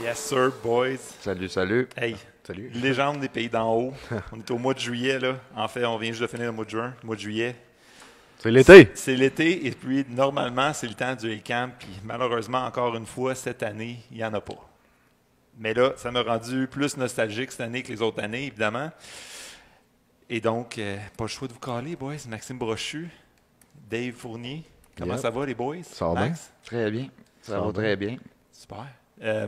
Yes, sir, boys. Salut, salut. Hey, Salut. légende des pays d'en haut. On est au mois de juillet, là. En fait, on vient juste de finir le mois de juin, le mois de juillet. C'est l'été. C'est l'été, et puis normalement, c'est le temps du camp. Puis malheureusement, encore une fois, cette année, il n'y en a pas. Mais là, ça m'a rendu plus nostalgique cette année que les autres années, évidemment. Et donc, pas le choix de vous caler, boys. Maxime Brochu, Dave Fournier. Comment Yep. ça va, les boys? Ça va bien? Max? Très bien. Ça va très bien. Super.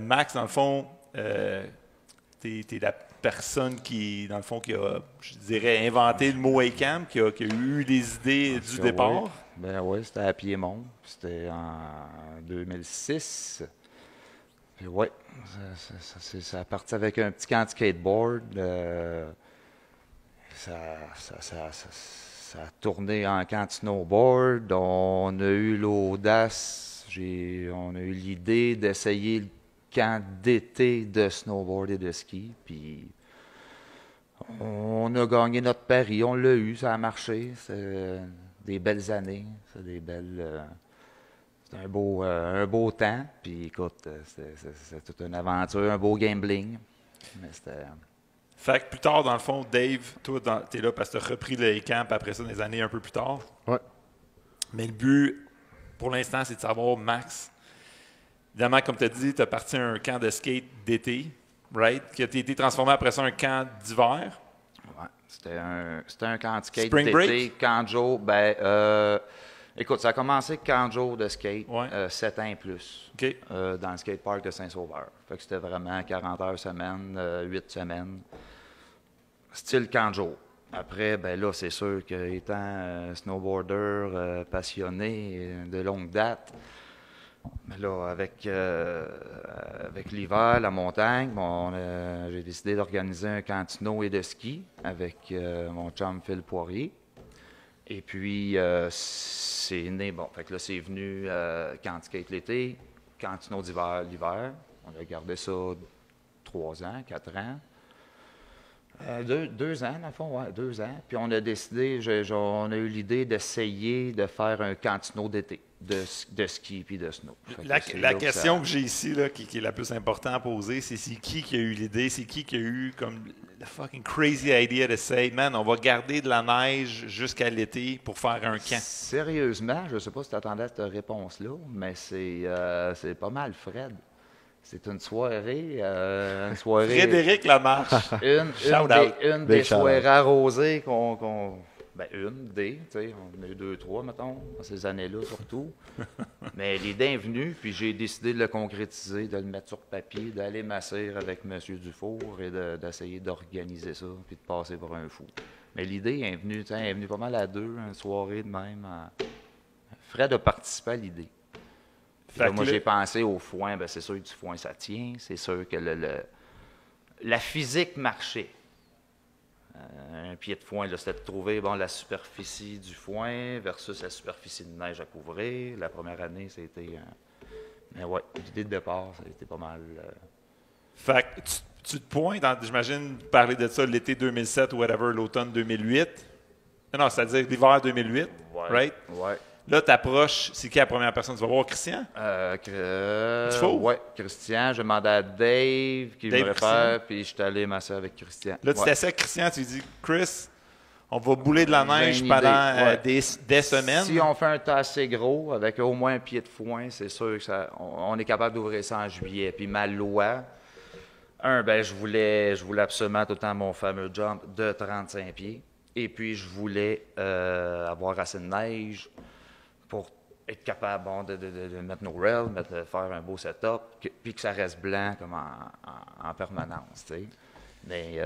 Max, dans le fond, t'es la personne qui, dans le fond, qui a, je dirais, inventé le mot ACAM, qui a eu les idées du départ. Oui. Ben oui, c'était à Piémont. C'était en 2006. Puis oui, ça a parti avec un petit camp de skateboard. Ça a tourné en camp de snowboard. On a eu l'audace, on a eu l'idée d'essayer le camp d'été de snowboard et de ski. Puis on a gagné notre pari, on l'a eu, ça a marché. C'est des belles années, c'est des belles. C'est un beau temps. Puis écoute, c'est toute une aventure, un beau gambling. Mais c'était. Fait que plus tard, dans le fond, Dave, toi, t'es là parce que tu as repris le camp après ça, des années un peu plus tard. Ouais. Mais le but, pour l'instant, c'est de savoir, Max, évidemment, comme tu as dit, tu as parti à un camp de skate d'été, right? Qui a été transformé après ça en un camp d'hiver. Ouais. C'était un camp de skate Spring d'été, break? camp de jour. Écoute, ça a commencé avec camp de jour de skate, Ouais. 7 ans et plus, OK. dans le skatepark de Saint-Sauveur. Fait que c'était vraiment 40 heures semaine, 8 semaines. Style camp de jour. Après, ben là, c'est sûr qu'étant snowboarder passionné de longue date, mais là, avec l'hiver, la montagne, j'ai décidé d'organiser un camp de snow et de ski avec mon chum Phil Poirier. Et puis, c'est né, fait que là, c'est venu camp de skate l'été, camp de snow d'hiver l'hiver. On a gardé ça 3 ans, 4 ans. 2 ans, dans le fond, ouais, 2 ans. Puis on a décidé, on a eu l'idée d'essayer de faire un camp de snow d'été, de ski puis de snow. La question que j'ai ici, là, qui est la plus importante à poser, c'est qui a eu l'idée, c'est qui a eu comme la fucking crazy idea de say, man, on va garder de la neige jusqu'à l'été pour faire un camp. Sérieusement, je ne sais pas si tu attendais à cette réponse-là, mais c'est pas mal Fred. C'est une soirée. Frédéric Lamarche. Une des soirées arrosées tu sais, on a eu 2, 3, mettons, dans ces années-là surtout. Mais l'idée est venue, puis j'ai décidé de le concrétiser, de le mettre sur papier, d'aller m'asseoir avec M. Dufour et d'essayer d'organiser ça, puis de passer pour un fou. Mais l'idée est venue, pas mal à 2, une soirée de même. Fred a participé à l'idée. Là, moi, j'ai pensé au foin. Ben, c'est sûr que du foin, ça tient. C'est sûr que la physique marchait. Un pied de foin, c'était de trouver la superficie du foin versus la superficie de neige à couvrir. La première année, c'était... Mais ouais, l'idée de départ, ça a été pas mal... Fait que tu te pointes, j'imagine, parler de ça l'été 2007 ou whatever, l'automne 2008. Non, c'est-à-dire l'hiver 2008, right? Ouais. Là, tu approches, c'est qui la première personne? Tu vas voir Christian? Oui, Christian. J'ai demandé à Dave qui voulait faire, puis je suis allé m'asseoir avec Christian. Là, tu t'assieds avec Christian, tu lui dis, Chris, on va bouler de la neige pendant des semaines. Si on fait un tas assez gros, avec au moins un pied de foin, c'est sûr que on est capable d'ouvrir ça en juillet. Puis ma loi, je voulais absolument tout le temps mon fameux jump de 35 pieds. Et puis, je voulais avoir assez de neige pour être capable de mettre nos rails, faire un beau setup, puis que ça reste blanc comme en permanence. T'sais. Mais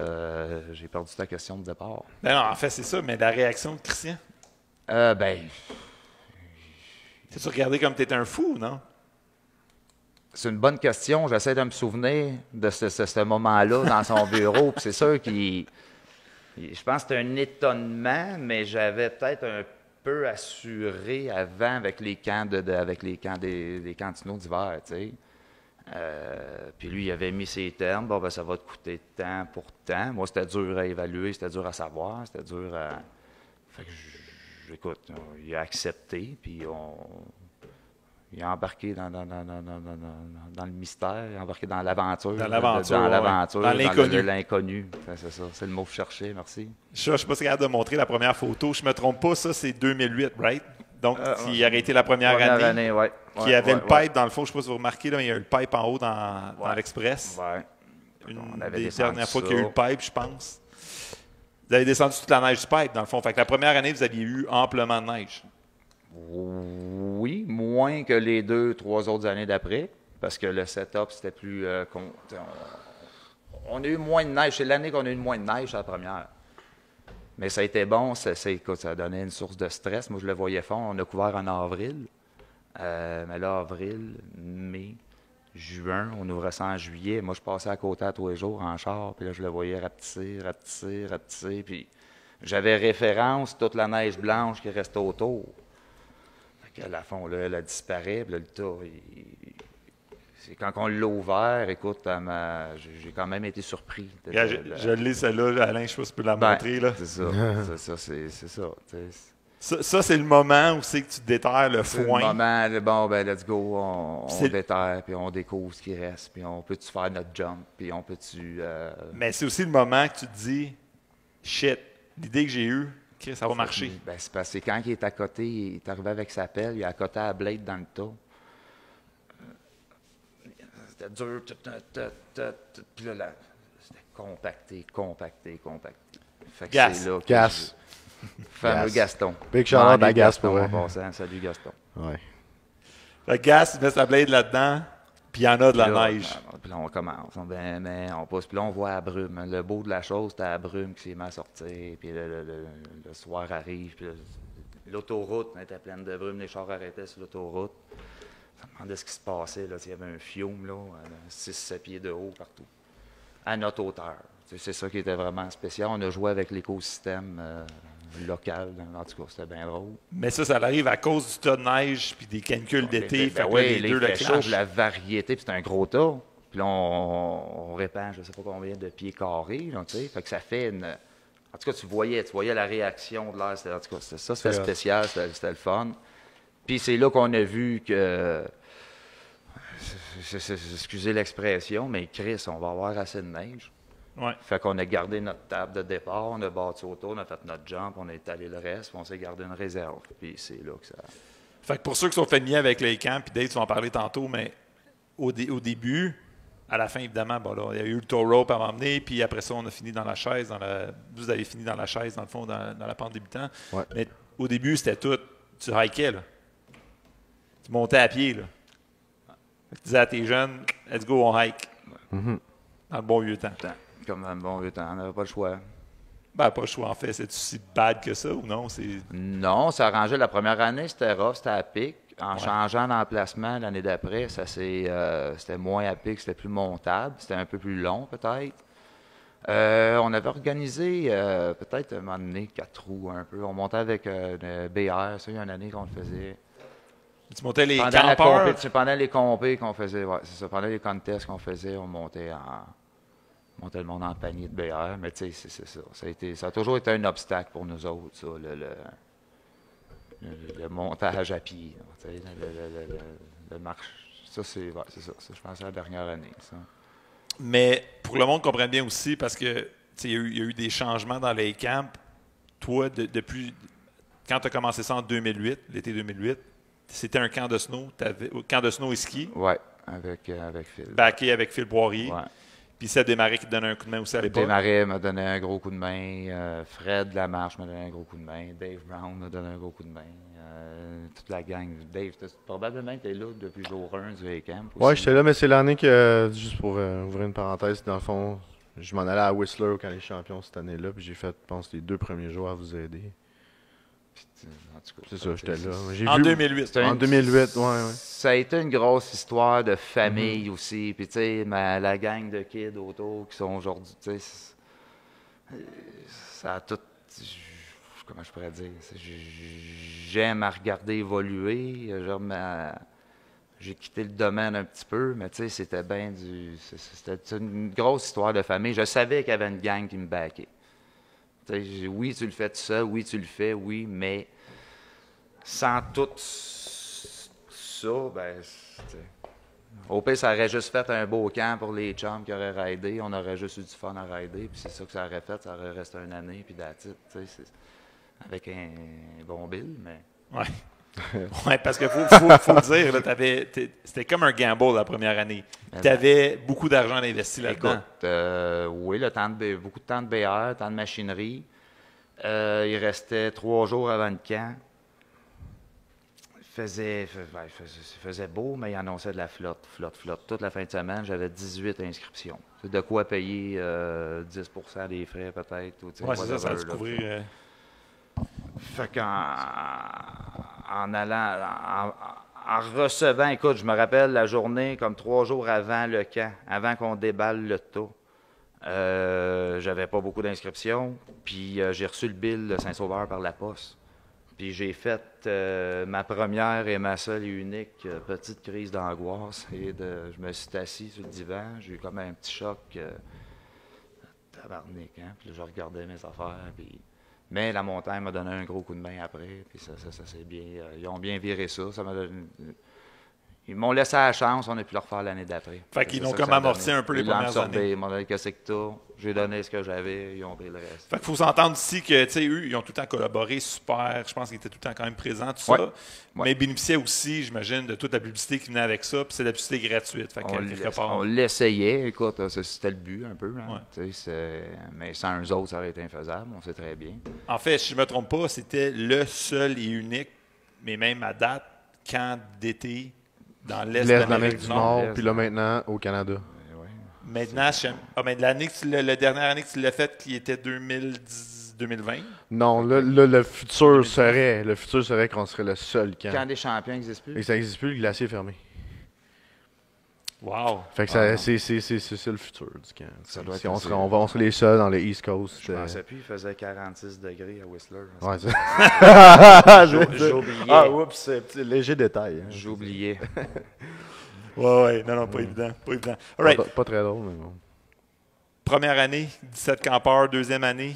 j'ai perdu ta question de départ. Non, en fait, c'est ça, mais la réaction de Christian? T'as-tu regardé comme t'étais un fou, non? C'est une bonne question. J'essaie de me souvenir de ce moment-là dans son bureau. Puis c'est sûr je pense que c'était un étonnement, mais j'avais peut-être un peu assuré avant avec les camps des cantineaux d'hiver, tu sais. Puis lui, il avait mis ses termes. Ça va te coûter tant pour tant. Moi, c'était dur à évaluer, c'était dur à savoir, c'était dur à... Fait que, écoute, il a accepté, puis il est embarqué dans le mystère, il est embarqué dans l'aventure. Dans l'aventure, dans l'inconnu. L'inconnu. C'est ça, c'est le mot que je cherchais, merci. Je ne sais pas si tu es capable de montrer la première photo. Je ne me trompe pas, ça, c'est 2008, right? Donc, il aurait été la première année. Ouais. Qui avait le pipe, dans le fond, je ne sais pas si vous remarquez, là, il y a eu le pipe en haut dans l'Express. Ouais. Une des dernières fois qu'il y a eu le pipe, je pense. Vous avez descendu toute la neige du pipe, dans le fond. Fait que la première année, vous aviez eu amplement de neige. Oui, moins que les 2-3 autres années d'après, parce que le setup, c'était plus... on a eu moins de neige. C'est l'année qu'on a eu moins de neige, la première. Mais ça a été bon. Écoute, ça a donné une source de stress. Moi, je le voyais fond. On a couvert en avril. Mais là, avril, mai, juin, on ouvrait ça en juillet. Moi, je passais à côté tous les jours en char, puis là, je le voyais rapetisser. Puis j'avais référence toute la neige blanche qui restait autour. Fait que, à la fond, là, elle a disparu, puis là, le tas, c'est quand on l'a ouvert, écoute, j'ai quand même été surpris. Je l'ai, celle-là, Alain, je sais pas si tu peux la montrer. Là. C'est ça. c'est ça. Ça, c'est le moment où c'est que tu déterres le foin. C'est le moment, bon, let's go, on déterre, puis on découvre ce qui reste, puis on peut-tu faire notre jump, puis on peut-tu... Mais c'est aussi le moment que tu te dis, shit, l'idée que j'ai eue, ça va marcher. Ben, c'est parce que quand il est à côté, il est arrivé avec sa pelle, il est à côté à la blade dans le tas. C'était dur, puis là, c'était compacté. Fait que Gas. c'est là que Gas. Fameux Gaston. Big shout-out à Gaston. En passant. Salut Gaston. Ouais. Le Gas, il met sa blade là-dedans, puis il y en a de la neige. Puis là, on commence. On passe. Puis là, on voit la brume. Le beau de la chose, c'était la brume qui s'est mise à sortir. Puis le soir arrive. Puis l'autoroute était pleine de brume. Les chars arrêtaient sur l'autoroute. Ça me demandait ce qui se passait. Là. Il y avait un fiume, là, 6-7 pieds de haut partout. À notre hauteur. C'est ça qui était vraiment spécial. On a joué avec l'écosystème local. En tout cas, c'était bien drôle. Mais ça arrive à cause du tas de neige puis des canicules d'été. Oui, les deux chaud, la variété, puis c'est un gros tas. Puis là, on répand, je ne sais pas combien de pieds carrés. Là, fait que ça fait une... En tout cas, tu voyais la réaction de l'air. En tout cas, c'était spécial, c'était le fun. Puis c'est là qu'on a vu que... Excusez l'expression, mais Chris, on va avoir assez de neige. Ouais. Fait qu'on a gardé notre table de départ, on a bâti autour, on a fait notre jump, on a étalé le reste, puis on s'est gardé une réserve. Puis c'est là que ça... Fait que pour ceux qui sont familiers avec les camps, puis Dave, tu vas en parler tantôt, mais au début, à la fin, évidemment, bon, là, il y a eu le tow rope à m'emmener, puis après ça, on a fini dans la chaise. Vous avez fini dans la chaise, dans le fond, dans la pente débutant. Ouais. Mais au début, c'était tout. Tu hikais, là. Tu montais à pied, là. Tu disais à tes jeunes, let's go, on hike. Mm-hmm. Dans le bon vieux temps. Comme un bon vieux temps, on n'avait pas le choix. Ben, pas le choix, en fait. C'est-tu si bad que ça ou non? Non, ça arrangeait. La première année, c'était rough, c'était à pic. En changeant d'emplacement l'année d'après, c'était moins à pic, c'était plus montable. C'était un peu plus long, peut-être. On avait organisé, peut-être un moment donné, 4 roues un peu. On montait avec une BR, ça, il y a une année qu'on le faisait. Tu montais les campeurs? Pendant les compés qu'on faisait, c'est ça. Pendant les contests qu'on faisait, on montait le monde en panier de BR. Mais tu sais, c'est ça. Ça a toujours été un obstacle pour nous autres, ça, le montage à pied. Le marche. Ça, c'est ça. Je pense à la dernière année, ça. Mais pour le monde comprenne bien aussi, parce que il y a eu des changements dans les camps. Toi, depuis quand tu as commencé ça en 2008, l'été 2008, c'était un camp de snow, camp de snow et ski. Oui, avec Phil. Backé avec Phil Poirier. Ouais. Puis c'est Desmarais qui te donnait un coup de main aussi à l'époque. Desmarais m'a donné un gros coup de main. Fred Lamarche m'a donné un gros coup de main. Dave Brown m'a donné un gros coup de main. Toute la gang. Dave, probablement tu es là depuis jour 1 du camp. Oui, j'étais là, mais c'est l'année que, juste pour ouvrir une parenthèse, dans le fond, je m'en allais à Whistler au camp des champions cette année-là, puis j'ai fait, je pense, les 2 premiers jours à vous aider. C'est ça, j'étais là. En 2008. En 2008, ouais. Ça a été une grosse histoire de famille aussi. Puis, tu sais, la gang de kids autour qui sont aujourd'hui, tu sais, ça a tout. Comment je pourrais dire? J'aime à regarder évoluer. J'ai quitté le domaine un petit peu, mais tu sais, c'était bien c'était une grosse histoire de famille. Je savais qu'il y avait une gang qui me backait. Oui, tu le fais tout seul, oui, tu le fais, oui, mais sans tout ça, ben, au pire, ça aurait juste fait un beau camp pour les chums qui auraient raidé. On aurait juste eu du fun à raider. Puis c'est ça que ça aurait fait. Ça aurait resté une année. Puis that's it, avec un bon bill, mais... Ouais. Oui, parce qu'il faut le dire, c'était comme un gamble la première année. Tu avais beaucoup d'argent investi là-dedans. Écoute, oui, beaucoup de temps de BR, temps de machinerie. Il restait 3 jours avant le camp. Il faisait beau, mais il annonçait de la flotte. Toute la fin de semaine, j'avais 18 inscriptions. C'est de quoi payer 10 des frais, peut-être. Oui, c'est ça a dû couvrir... Fait qu'en recevant, écoute, je me rappelle la journée comme 3 jours avant le camp, avant qu'on déballe le tas. J'avais pas beaucoup d'inscriptions, puis j'ai reçu le bill de Saint-Sauveur par la poste. Puis j'ai fait ma première et ma seule et unique petite crise d'angoisse. Je me suis assis sur le divan, j'ai eu comme un petit choc tabarnak, hein? Puis là, je regardais mes affaires, puis... Mais la montagne m'a donné un gros coup de main après, puis ça c'est bien. Ils ont bien viré ça. Ils m'ont laissé la chance, on a pu le refaire l'année d'après. Fait qu'ils ont comme amorti un peu les premières années. Ils m'ont donné qu'est-ce que t'as. J'ai donné ce que j'avais, ils ont pris le reste. Fait qu'il faut s'entendre ici que, tu sais, eux, ils ont tout le temps collaboré super. Je pense qu'ils étaient tout le temps quand même présents, tout ça. Ouais. Mais ils bénéficiaient aussi, j'imagine, de toute la publicité qui venait avec ça, puis c'est de la publicité gratuite. Fait on l'essayait, écoute, c'était le but un peu. Hein, mais sans eux autres, ça aurait été infaisable, on sait très bien. En fait, si je ne me trompe pas, c'était le seul et unique, mais même à date, camp d'été dans l'Est de l'Amérique du Nord. Puis là, maintenant, au Canada. Maintenant, la dernière année que tu l'as faite, qui était 2020? Non, le futur serait qu'on serait le seul camp. Le camp des champions n'existe plus. Et ça n'existe plus, le glacier est fermé. Wow! Fait que c'est le futur du camp. On serait les seuls dans le East Coast. Je pensais plus, il faisait 46 degrés à Whistler. Ouais, J'oubliais. Ah, oups, c'est léger détail. Hein. J'oubliais. Ouais, non, pas évident. All right. Pas très drôle, mais bon. Première année, 17 campeurs. Deuxième année?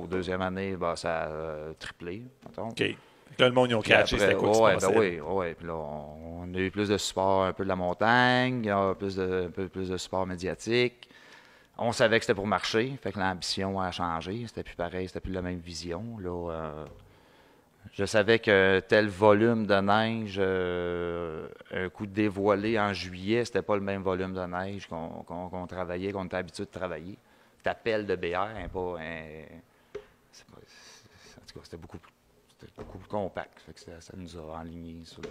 Deuxième année, ça a triplé. Mettons. OK. Là, le monde, ils ont catché, c'était quoi qui se passait? Oui. Puis là, on a eu plus de support un peu de la montagne, un peu plus de support médiatique. On savait que c'était pour marcher, fait que l'ambition a changé. C'était plus pareil, c'était plus la même vision. Là, je savais que tel volume de neige, un coup de dévoilé en juillet, c'était pas le même volume de neige qu'on travaillait, qu'on était habitué de travailler. C'était pelle de BR, en tout cas, c'était beaucoup plus compact. Fait que ça nous a alignés sur le...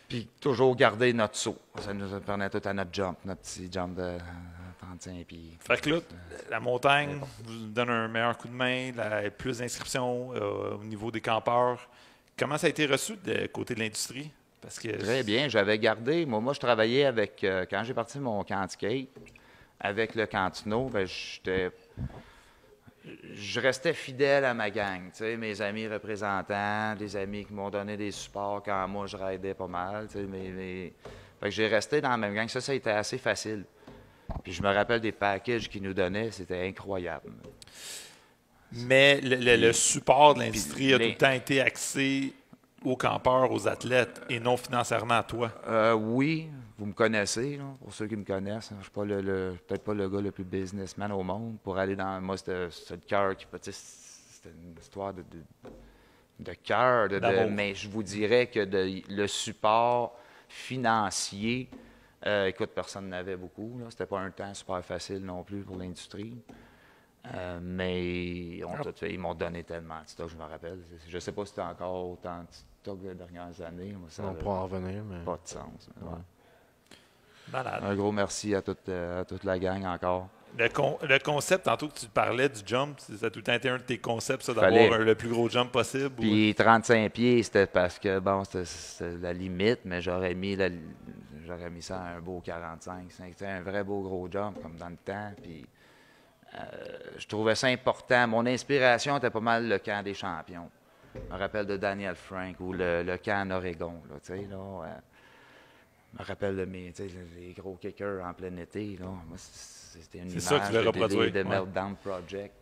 Puis toujours garder notre saut. Ça nous permet tout à notre jump, notre petit jump de 35 pieds. Fait que là, la montagne vous donne un meilleur coup de main, plus d'inscriptions au niveau des campeurs. Comment ça a été reçu de côté de l'industrie? Parce que... Très bien. J'avais gardé... Moi, je travaillais avec... quand j'ai parti mon camp de skate, avec le Cantino, je restais fidèle à ma gang. Tu sais, mes amis représentants, des amis qui m'ont donné des supports quand moi, je raidais pas mal. Tu sais, fait que j'ai resté dans la même gang. Ça a été assez facile. Puis je me rappelle des packages qu'ils nous donnaient, c'était incroyable. Mais le support de l'industrie a tout le temps été axé aux campeurs, aux athlètes, et non financièrement à toi. Oui, vous me connaissez, là, pour ceux qui me connaissent. Je ne suis pas peut-être pas le gars le plus businessman au monde. Pour aller dans... Moi, c'était le cœur qui... C'était une histoire de cœur. Mais je vous dirais que le support financier... écoute, personne n'avait beaucoup. C'était pas un temps super facile non plus pour l'industrie. Mais ils m'ont donné tellement de stock, je me rappelle. Je ne sais pas si c'était encore autant de stock les dernières années. Moi, ça on pourra en revenir, mais... Pas de sens. Ouais. Malade. Un gros merci à toute la gang encore. Le concept, tantôt que tu parlais du jump, ça a tout le temps été un de tes concepts, ça, d'avoir le plus gros jump possible? Puis 35 pieds, c'était parce que, bon, c'était la limite, mais j'aurais mis ça à un beau 45. C'était un vrai beau gros jump, comme dans le temps. Puis je trouvais ça important. Mon inspiration était pas mal le camp des champions. Je me rappelle de Daniel Frank ou le camp en Oregon, là, tu sais, là. Je me rappelle de les gros kickers en plein été. Là. Moi, c'était une image ça que tu veux reproduire. de Meltdown Project.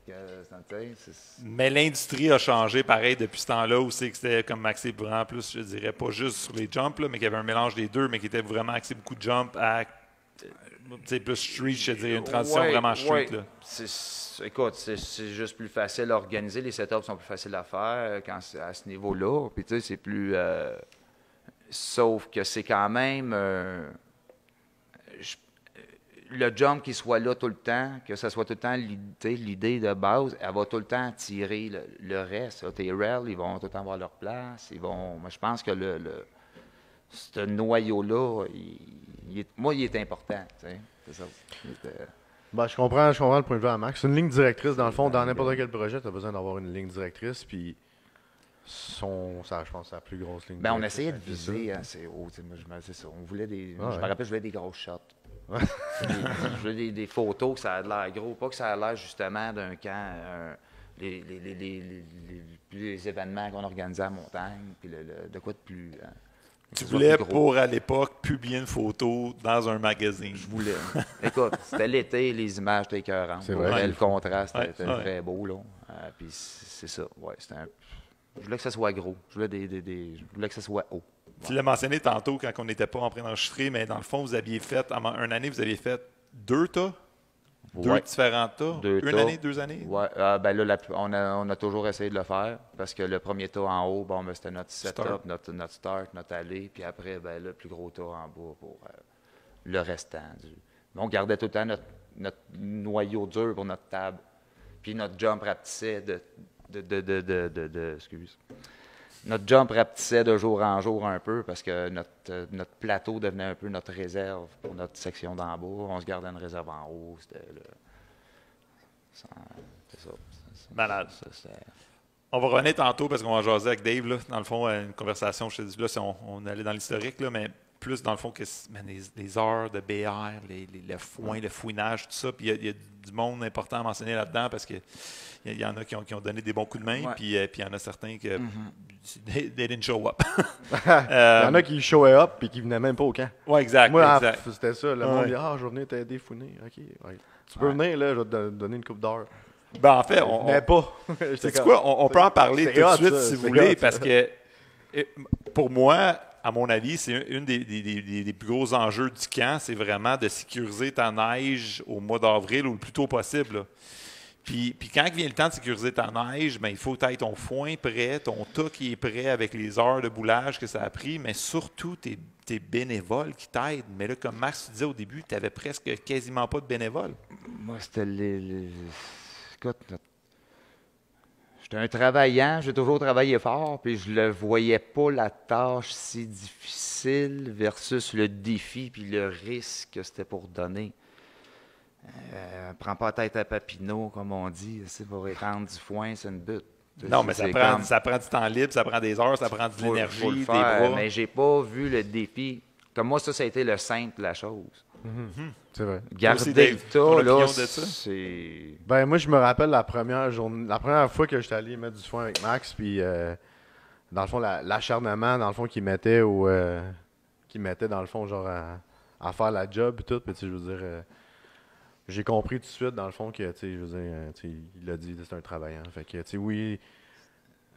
Mais l'industrie a changé, pareil, depuis ce temps-là, où c'est que c'était, comme Maxime, vraiment plus, je dirais, pas juste sur les jumps, là, mais qu'il y avait un mélange des deux, mais qui était vraiment axé beaucoup de jump à plus street, je dirais, une transition vraiment street. Là. Écoute, c'est juste plus facile à organiser. Les setups sont plus faciles à faire quand c'est à ce niveau-là. Puis, tu sais, c'est plus... sauf que c'est quand même... le jump qui soit là tout le temps, que ce soit tout le temps l'idée de base, elle va tout le temps attirer le reste. Là. Tes rails, ils vont tout le temps avoir leur place. Moi, je pense que ce noyau-là, il est important. C'est ça. Je comprends le point de vue à Max. C'est une ligne directrice, dans le fond, dans n'importe quel projet, tu as besoin d'avoir une ligne directrice, puis je pense, c'est la plus grosse ligne directrice. On essayait de viser assez haut. C'est ça. On voulait je me rappelle, je voulais des grosses shots. Je voulais des photos que ça a l'air gros, pas que ça a l'air justement d'un camp, les événements qu'on organisait à la montagne, puis de quoi de plus... Tu voulais, pour à l'époque, publier une photo dans un magazine. Je voulais. Écoute, c'était l'été, les images étaient écœurantes. C'est vrai. Le contraste était très beau. Là. Puis c'est ça. Ouais, je voulais que ça soit gros. Je voulais que ça soit haut. Tu l'as mentionné tantôt quand on n'était pas en train d'enregistrer, mais dans le fond, vous aviez fait, en une année, vous aviez fait 2 tas? Deux différents tas? Une année, 2 années? Oui. Là, on a toujours essayé de le faire parce que le premier tas en haut, c'était notre setup, notre start, notre allée. Puis après, le plus gros tas en bas pour le restant. On gardait tout le temps notre noyau dur pour notre table. Puis notre jump rapetissait Notre jump rapetissait de jour en jour un peu parce que notre plateau devenait un peu notre réserve pour notre section d'en bas. On se gardait une réserve en haut. C'était c'est ça. Malade. On va revenir tantôt parce qu'on va jaser avec Dave. Là. Dans le fond, une conversation, je te dis, là, si on allait dans l'historique, là, mais plus dans le fond que les heures de BR, le foin, le fouinage, tout ça. Puis il y a du monde important à mentionner là-dedans parce qu'il y en a qui ont donné des bons coups de main, puis il y en a certains qui they didn't show up. Il y en a qui showaient up et qui venaient même pas au camp. Oui, exact. Moi, c'était ça. Le monde dit je vais venir t'aider fouiner. OK. Ouais. Tu peux venir, là, je vais te donner une coupe d'heure. En fait, on peut en parler tout de suite si vous voulez, parce que pour moi, à mon avis, c'est une des plus gros enjeux du camp, c'est vraiment de sécuriser ta neige au mois d'avril ou le plus tôt possible. Là. Puis quand vient le temps de sécuriser ta neige, il faut que tu aies ton foin prêt, ton tas qui est prêt avec les heures de boulage que ça a pris, mais surtout tes bénévoles qui t'aident. Mais là, comme Max disait au début, tu n'avais presque quasiment pas de bénévoles. Moi, c'était Écoute, j'étais un travaillant, j'ai toujours travaillé fort, puis je ne voyais pas la tâche si difficile versus le défi puis le risque que c'était pour donner. Prends pas tête à Papineau, comme on dit, pour étendre du foin, c'est une butte. Non, mais ça prend du temps libre, ça prend des heures, ça prend de l'énergie, des bras. Mais j'ai pas vu le défi. Comme moi, ça a été le simple de la chose. C'est vrai. Garder le tas, là, c'est... Moi, je me rappelle la première fois que j'étais allé mettre du foin avec Max, puis dans le fond, l'acharnement, dans le fond, qu'il mettait dans le fond, genre, à faire la job et tout, puis je veux dire... j'ai compris tout de suite, dans le fond, que, je veux dire, il a dit, c'est un travaillant. Fait que, oui,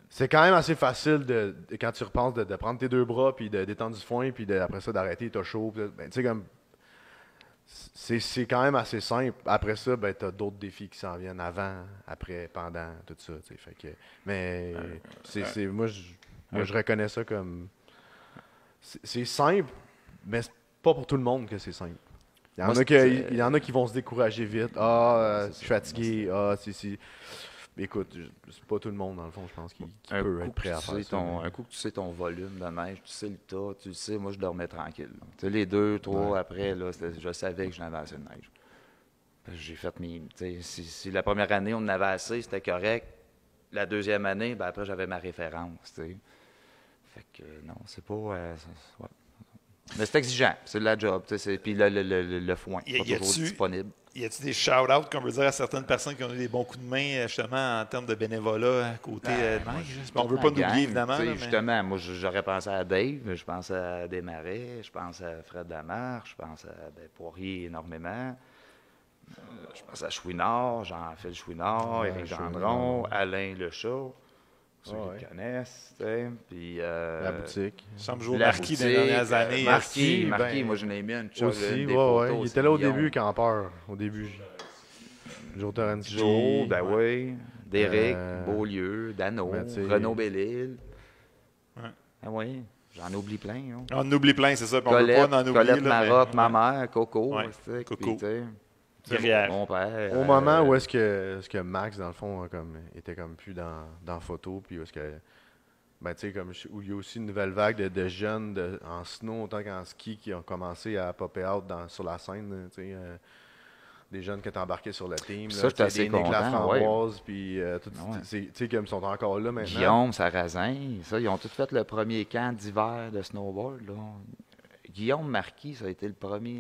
c'est quand même assez facile, quand tu repenses, de prendre tes deux bras, puis de détendre du foin, puis après ça, d'arrêter, t'as chaud. Comme, c'est quand même assez simple. Après ça, t'as d'autres défis qui s'en viennent avant, après, pendant, tout ça. Fait que, mais moi, je reconnais ça comme... C'est simple, mais c'est pas pour tout le monde que c'est simple. Il y en a qui vont se décourager vite. Je suis fatigué. Écoute, c'est pas tout le monde, dans le fond, je pense, qui peut être prêt à faire ça. Un coup que tu sais ton volume de neige, tu sais le tas, tu le sais, moi, je dormais tranquille. Tu sais, les 2, 3 après, là, je savais que j'en avais assez de neige. J'ai fait si la première année, on en avait assez, c'était correct. La deuxième année, après, j'avais ma référence, tu sais. Fait que, non, c'est pas... Mais c'est exigeant, c'est de la job. Puis le foin, pas toujours disponible. y a-t-il des shout-outs qu'on veut dire à certaines personnes qui ont eu des bons coups de main, justement, en termes de bénévolat à côté neige? On ne veut pas nous évidemment. Là, justement, moi, j'aurais pensé à Dave, je pense à Desmarais, je pense à Fred Lamarre, je pense à Poirier énormément. Je pense à Chouinard, Jean-Phil Chouinard, Éric Gendron, Alain Lechat. Ceux qui connaissent, tu sais. Puis, la boutique. Semble jouer au Marquis des dernières années. Marquis, moi, je l'ai mis une chose. Aussi, il était là au début, campeur. Au début. Joe Torrensky. Joe, ben oui. Derek, Beaulieu, Dano, Renaud Bellil. Ouais. Ah oui, j'en oublie plein. Hein. On en oublie plein, c'est ça. Colette, on veut pas en oublier. Colette Marotte, ma mère, Coco. Ouais. Coco. Puis, mon père. Au moment où est-ce que Max, dans le fond, était comme plus dans photo, puis où est-ce que. Ben, tu sais, comme où il y a aussi une nouvelle vague de jeunes en snow autant qu'en ski qui ont commencé à popper out sur la scène, tu sais. Des jeunes qui étaient embarqués sur le team. Ça, j'étais assez content. La Framboise, puis tu sais, comme ils sont encore là maintenant. Guillaume, Sarrazin, ça, ils ont tous fait le premier camp d'hiver de snowboard, là. Guillaume Marquis, ça a été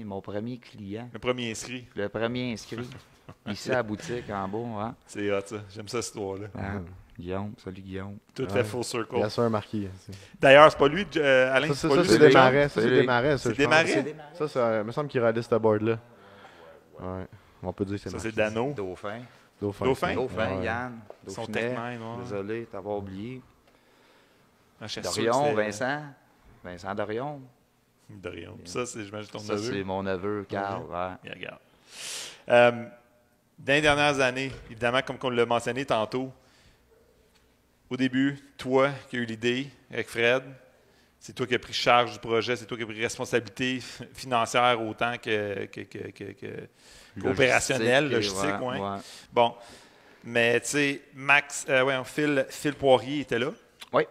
mon premier client. Le premier inscrit. Le premier inscrit. Ici à la boutique, en bas. Hein? C'est hot, ça. J'aime ça, cette histoire-là. Guillaume, salut Guillaume. Tout fait full circle. Bien sûr, Marquis. D'ailleurs, c'est pas lui, Alain, c'est pas lui. C'est Desmarais. C'est Desmarais, ça. C'est Desmarais? Ça, il me semble qu'il radait ce board-là. Ouais. On peut dire que c'est ça, c'est Dano. Dauphin, Son Yann. Dauphinet. Désolé de t'avoir oublié. Dorion, Vincent Dorion. Ça, c'est, j'imagine, ton neveu. Ça, c'est mon neveu, Carl. Ouais. Regarde. Dans les dernières années, évidemment, comme on l'a mentionné tantôt, au début, toi qui as eu l'idée avec Fred, c'est toi qui as pris charge du projet, c'est toi qui as pris responsabilité financière autant que opérationnelle, logistique. Ouais. Bon, mais tu sais, Phil Poirier était là. Oui.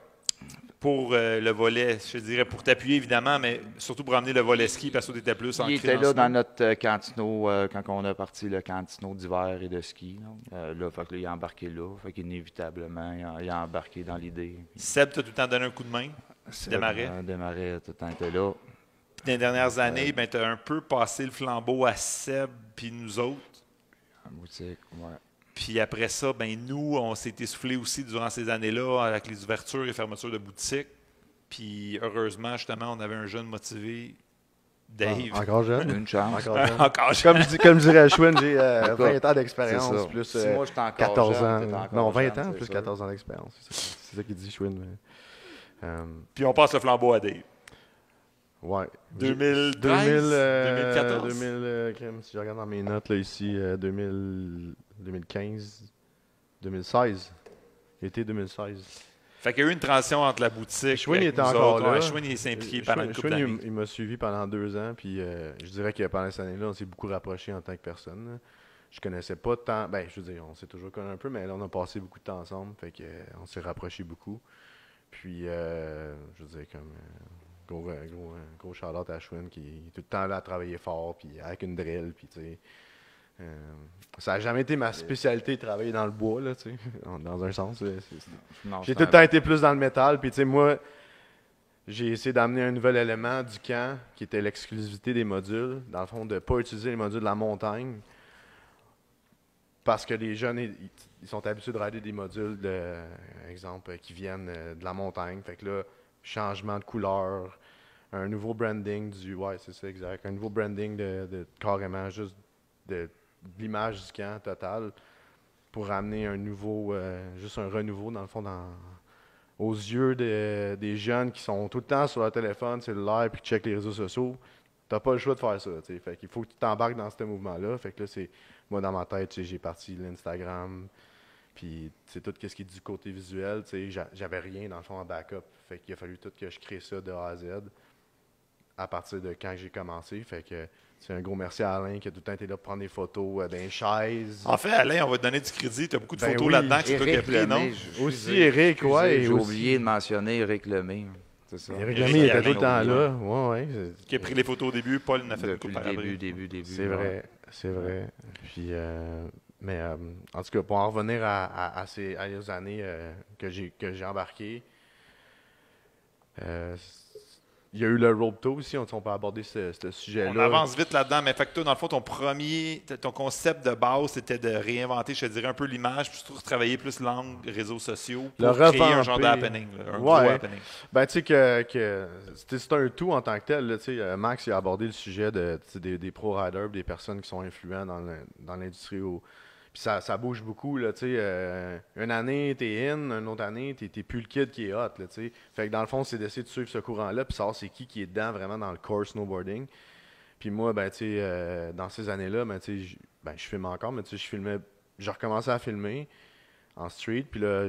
Pour le volet, je dirais, pour t'appuyer évidemment, mais surtout pour amener le volet ski parce que tu étais plus en Il était là dans notre cantino quand on a parti le cantino d'hiver et de ski. Fait que là, il a embarqué là. Fait qu'inévitablement, il a embarqué dans l'idée. Seb, tu as tout le temps donné un coup de main. Démarrait, tout le temps était là. Puis dans les dernières années, tu as un peu passé le flambeau à Seb puis nous autres. En boutique, ouais. Puis après ça, nous, on s'est essoufflés aussi durant ces années-là avec les ouvertures et fermetures de boutiques. Puis heureusement, justement, on avait un jeune motivé, Dave. Encore jeune? Une chance. Encore jeune. Comme dirait Schwinn, j'ai 20 ans d'expérience, plus si moi, j'étais encore 14 ans. Non, 20 jeune, ans, plus 14 ans d'expérience. C'est ça qu'il dit Schwinn. Puis on passe le flambeau à Dave. Ouais. 2013, 2014. Si je regarde dans mes notes, là, ici, 2015, 2016. Été 2016. Fait qu'il y a eu une transition entre la boutique. Schwinn était encore là. Schwinn il s'est impliqué pendant une couple d'années. Il m'a suivi pendant 2 ans, puis je dirais que pendant cette année-là, on s'est beaucoup rapprochés en tant que personne. Là. Je connaissais pas tant. Je veux dire, on s'est toujours connu un peu, mais là, on a passé beaucoup de temps ensemble, fait que on s'est rapprochés beaucoup. Puis, je veux dire, comme. Gros shout-out à Schwinn qui est tout le temps là à travailler fort, puis avec une drill, puis tu sais. Ça n'a jamais été ma spécialité de travailler dans le bois, là, tu sais, dans un sens. J'ai tout le temps été plus dans le métal, puis tu sais, moi, j'ai essayé d'amener un nouvel élément du camp, qui était l'exclusivité des modules, dans le fond, de ne pas utiliser les modules de la montagne, parce que les jeunes, ils sont habitués de rider des modules, exemple, qui viennent de la montagne, fait que là, changement de couleur, un nouveau branding c'est ça, exact, un nouveau branding de carrément juste de l'image du camp total pour amener un nouveau, juste un renouveau dans le fond aux yeux des jeunes qui sont tout le temps sur leur téléphone, cellulaire puis qui checkent les réseaux sociaux. T'as pas le choix de faire ça, t'sais. Fait qu'il faut que tu t'embarques dans ce mouvement-là. Fait que là, c'est moi dans ma tête, j'ai parti l'Instagram. Puis, c'est tout ce qui est du côté visuel, j'avais rien, dans le fond, en backup. Fait qu'il a fallu tout que je crée ça de A à Z à partir de quand j'ai commencé. Fait que c'est un gros merci à Alain qui a tout le temps été là pour prendre des photos d'un chaises. En fait, Alain, on va te donner du crédit. Tu as beaucoup de photos là-dedans que c'est toi qui as pris, non? Aussi Éric, ouais. J'ai oublié de mentionner Éric Lemay. C'est ça. Éric Lemay était tout le temps là. Ouais. Qui a pris les photos au début, Paul en a fait beaucoup par après. Début. C'est vrai. Puis... Mais en tout cas, pour en revenir à ces années que j'ai embarqué, il y a eu le Rope-Toe aussi, on peut aborder ce sujet-là. On avance vite là-dedans, mais fait que toi, dans le fond, ton concept de base, c'était de réinventer, je te dirais, un peu l'image, puis surtout travailler plus l'angle réseaux sociaux pour créer un genre d'happening, un gros happening. Ben, tu sais que c'est un tout en tant que tel. Là, Max il a abordé le sujet des pro-riders, des personnes qui sont influents dans l'industrie. Puis ça bouge beaucoup. Là, une année, t'es in, une autre année, t'es plus le kid qui est hot. Là, fait que dans le fond, c'est d'essayer de suivre ce courant-là, puis savoir c'est qui est dedans vraiment dans le core snowboarding. Puis moi, ben, dans ces années-là, ben, je filme encore, mais je recommençais à filmer en street, puis là,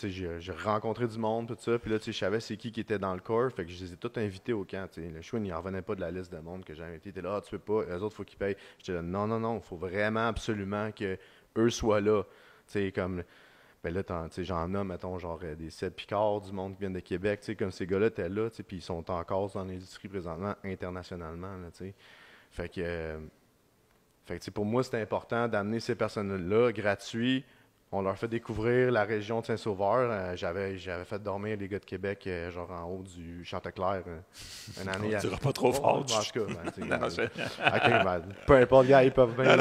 j'ai rencontré du monde, tout ça, puis là, je savais c'est qui était dans le corps, fait que je les ai tous invités au camp. Le Schwinn, il n'en revenait pas de la liste de monde que j'ai invité. Il était là, tu peux pas, eux autres, il faut qu'ils payent. J'étais là, non, il faut vraiment absolument qu'eux soient là. Comme, ben là, j'en nomme, mettons, genre des Seb Picard, du monde qui vient de Québec, comme ces gars-là étaient là, puis ils sont encore dans l'industrie présentement, internationalement, là, Fait que pour moi, c'était important d'amener ces personnes-là gratuits. On leur fait découvrir la région de Saint-Sauveur. J'avais fait dormir les gars de Québec, genre en haut du Chanteclair, une année. Tu ne diras pas trop fort. En tout cas, peu importe, gars, ils peuvent bien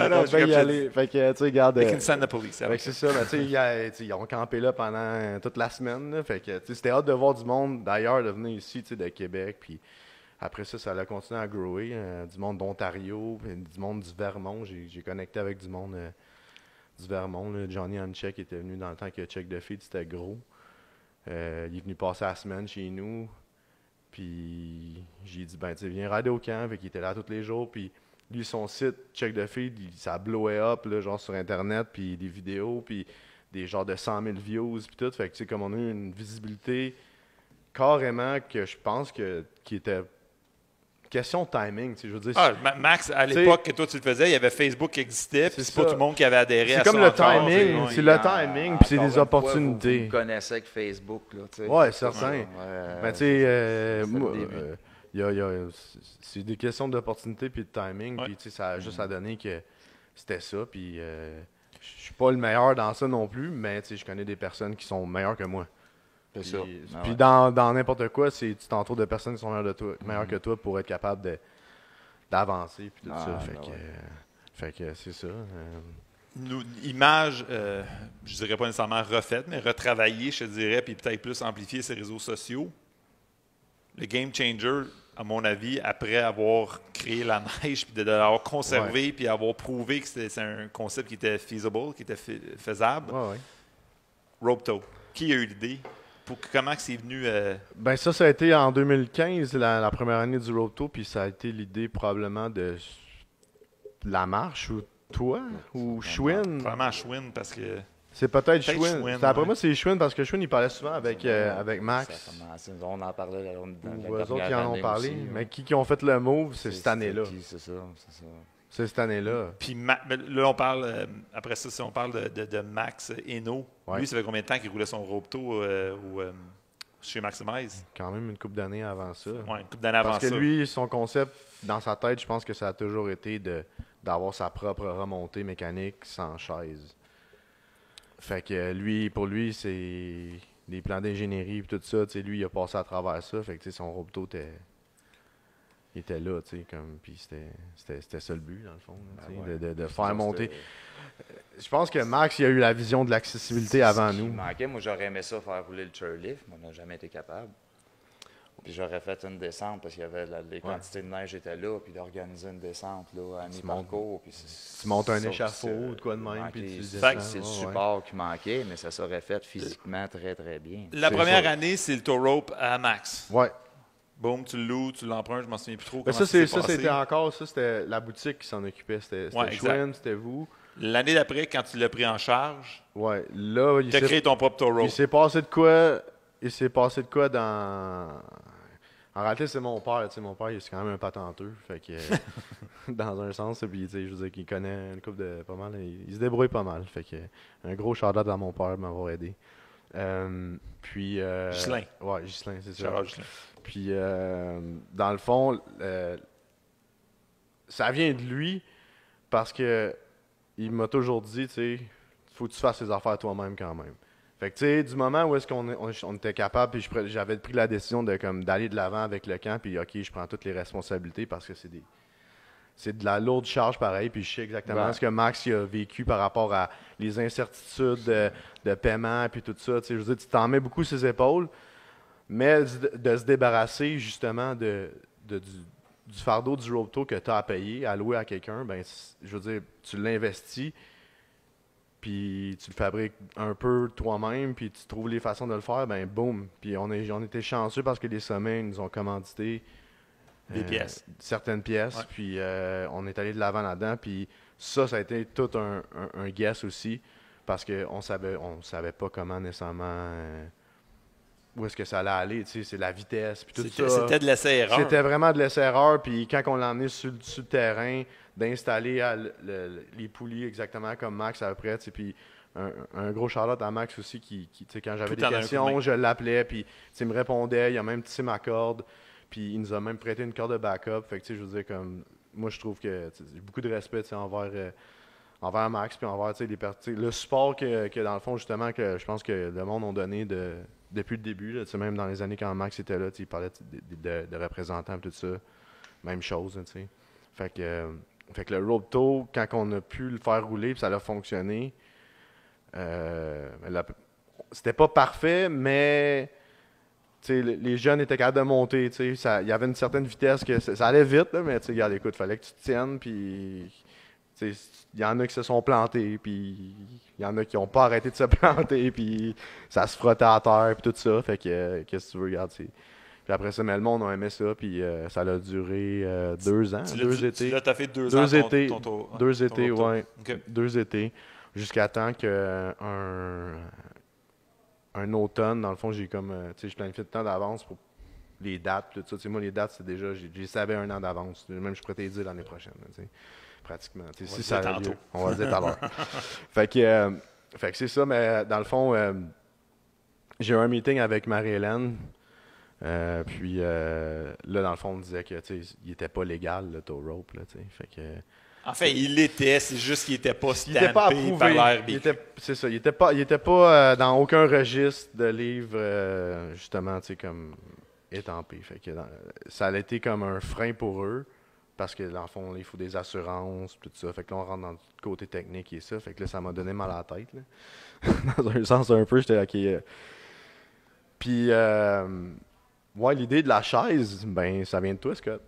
y aller. Fait que, tu sais, regarde. They can send the police. C'est ça, ils ont campé là pendant toute la semaine. Là, fait que, c'était hâte de voir du monde d'ailleurs, de venir ici, de Québec. Puis après ça a continué à grower. Du monde d'Ontario, du monde du Vermont. J'ai connecté avec du monde. Du Vermont, là. Johnny Hanchek était venu dans le temps que Check the Feed, c'était gros. Il est venu passer la semaine chez nous. Puis j'ai dit, ben, tu viens rider au camp. Fait qu'il était là tous les jours. Puis lui, son site, Check the Feed, ça blowait up, là, genre sur Internet. Puis des vidéos, puis des genres de 100 000 views, puis tout. Fait que, comme on a eu une visibilité carrément que je pense qui était question de timing, je veux dire. Max, à l'époque que toi tu le faisais, il y avait Facebook qui existait, puis c'est pas tout le monde qui avait adhéré à ça. C'est comme le timing, c'est le timing, puis c'est des opportunités. Vous connaissez avec Facebook, là, tu sais. Ouais, certain. Mais tu sais, c'est des questions d'opportunité puis de timing, puis tu sais, ça a juste à donner que c'était ça, puis je suis pas le meilleur dans ça non plus, mais tu sais, je connais des personnes qui sont meilleures que moi. Puis dans n'importe quoi, tu t'entoures de personnes qui sont meilleures que toi pour être capable d'avancer puis tout ça. Fait que c'est ça. Image, je dirais pas nécessairement refaite, mais retravaillée, je te dirais, puis peut-être plus amplifier ses réseaux sociaux. Le game changer, à mon avis, après avoir créé la neige, puis de l'avoir conservé, puis avoir prouvé que c'est un concept qui était feasible, qui était faisable. Rope-Toe. Qui a eu l'idée? Comment c'est venu? Ben ça a été en 2015, la première année du Rope-Toe, puis ça a été l'idée probablement de la marche, ou toi, ou Schwinn. Probablement Schwinn, parce que... C'est peut-être Schwinn. Après moi, c'est Schwinn, parce que Schwinn, il parlait souvent avec Max. On en parlait. Ou eux autres qui en ont parlé. Aussi, mais qui ont fait le move, c'est cette année-là. C'est ça. C'est cette année-là. Puis là, on parle, après ça, si on parle de Max Hainaut, lui, ça fait combien de temps qu'il roulait son Rope-Toe chez Maximize? Quand même une couple d'années avant ça. Oui, une couple d'années avant ça. Parce que lui, son concept, dans sa tête, je pense que ça a toujours été d'avoir sa propre remontée mécanique sans chaise. Fait que pour lui, c'est les plans d'ingénierie et tout ça. Lui, il a passé à travers ça. Fait que son Rope-Toe était là, puis c'était ça le but, dans le fond, de faire monter. Je pense que Max, il a eu la vision de l'accessibilité avant nous. Moi, j'aurais aimé ça faire rouler le chairlift, mais on n'a jamais été capable. Puis j'aurais fait une descente parce qu'il y avait les quantités de neige étaient là, puis d'organiser une descente là, à mi-parcours. Tu montes un échafaud ou de quoi de même, puis tu descends. C'est le support qui manquait, mais ça serait fait physiquement très, très bien. La première année, c'est le tow rope à Max. Ouais. Boum, tu le loues, tu l'empruntes, je m'en souviens plus trop. Ça, c'était la boutique qui s'en occupait. C'était Schwinn, c'était vous. L'année d'après, quand tu l'as pris en charge, là, tu as créé ton propre tow rope. Il s'est passé de quoi dans... En réalité, c'est mon père. Mon père, c'est quand même un patenteux. Fait que, dans un sens, puis je veux dire qu'il connaît une couple de pas mal. Il se débrouille pas mal. Fait que, un gros shout-out à mon père de m'avoir aidé. Puis... Ghislain. Ouais, Ghislain, c'est ça. Ghislain. Puis, dans le fond, ça vient de lui parce que il m'a toujours dit, faut que tu fasses tes affaires toi-même quand même. Fait que, tu sais, du moment où est-ce qu'on était capable, puis j'avais pris la décision d'aller de l'avant avec le camp, puis OK, je prends toutes les responsabilités parce que c'est de la lourde charge pareil, puis je sais exactement ce que Max a vécu par rapport à les incertitudes de paiement, puis tout ça. Tu sais, je veux dire, tu t'en mets beaucoup sur ses épaules, mais de se débarrasser justement du fardeau du road tour que tu as à payer, à louer à quelqu'un, ben, je veux dire, tu l'investis, puis tu le fabriques un peu toi-même, puis tu trouves les façons de le faire, ben boum. Puis on était chanceux parce que les sommets nous ont commandité certaines pièces, puis on est allé de l'avant là-dedans, puis ça a été tout un guess aussi, parce qu'on savait pas comment nécessairement où est-ce que ça allait aller, tu sais, c'est la vitesse, puis tout ça. C'était de l'essai-erreur. C'était vraiment de l'essai-erreur, puis quand on l'a emmené sur le terrain, d'installer les poulies exactement comme Max après, tu sais, puis un gros shout-out à Max aussi, qui tu sais, quand j'avais des questions, je l'appelais, puis il me répondait, il a même tissé ma corde, puis il nous a même prêté une corde de backup, fait que tu sais, je veux dire, comme, moi je trouve que j'ai beaucoup de respect, tu sais, envers Max, puis envers le support que dans le fond, justement, que je pense que le monde a donné depuis le début, là, même dans les années quand Max était là, il parlait de représentants et tout ça. Même chose. Fait que le road tour, quand on a pu le faire rouler, puis ça a fonctionné, c'était pas parfait, mais les jeunes étaient capables de monter. Il y avait une certaine vitesse, que ça allait vite, là, mais regarde, écoute, il fallait que tu te tiennes, puis il y en a qui se sont plantés, puis il y en a qui n'ont pas arrêté de se planter, puis ça se frottait à terre, puis tout ça. Fait que, qu'est-ce que tu veux, regarde. Puis après ça, mais le monde a aimé ça, puis ça a duré 2 ans, 2 étés. Tu as fait 2 ans étés, ton 2 étés, ouais. Okay. 2 étés, jusqu'à temps qu'un automne, dans le fond, j'ai comme, je planifiais de temps d'avance pour les dates, tout ça. Moi, les dates, c'est déjà, je savais 1 an d'avance. Même, je pourrais te dire l'année prochaine, pratiquement. Si ça a lieu, on va le dire tout à l'heure. fait que c'est ça, mais dans le fond, j'ai eu un meeting avec Marie-Hélène. Puis là, dans le fond, on disait que il n'était pas légal, le tow rope. Là, fait que, en fait, il l'était, c'est juste qu'il n'était pas stampé par l'ARB. C'est ça, il n'était pas dans aucun registre de livre, justement, comme étampé. Fait que ça a été comme un frein pour eux. Parce que dans le fond, il faut des assurances, tout ça. Fait que là, on rentre dans le côté technique et ça. Fait que là, ça m'a donné mal à la tête. Là. Dans un sens un peu, j'étais OK. Puis, ouais, l'idée de la chaise, ben, ça vient de toi, Scott.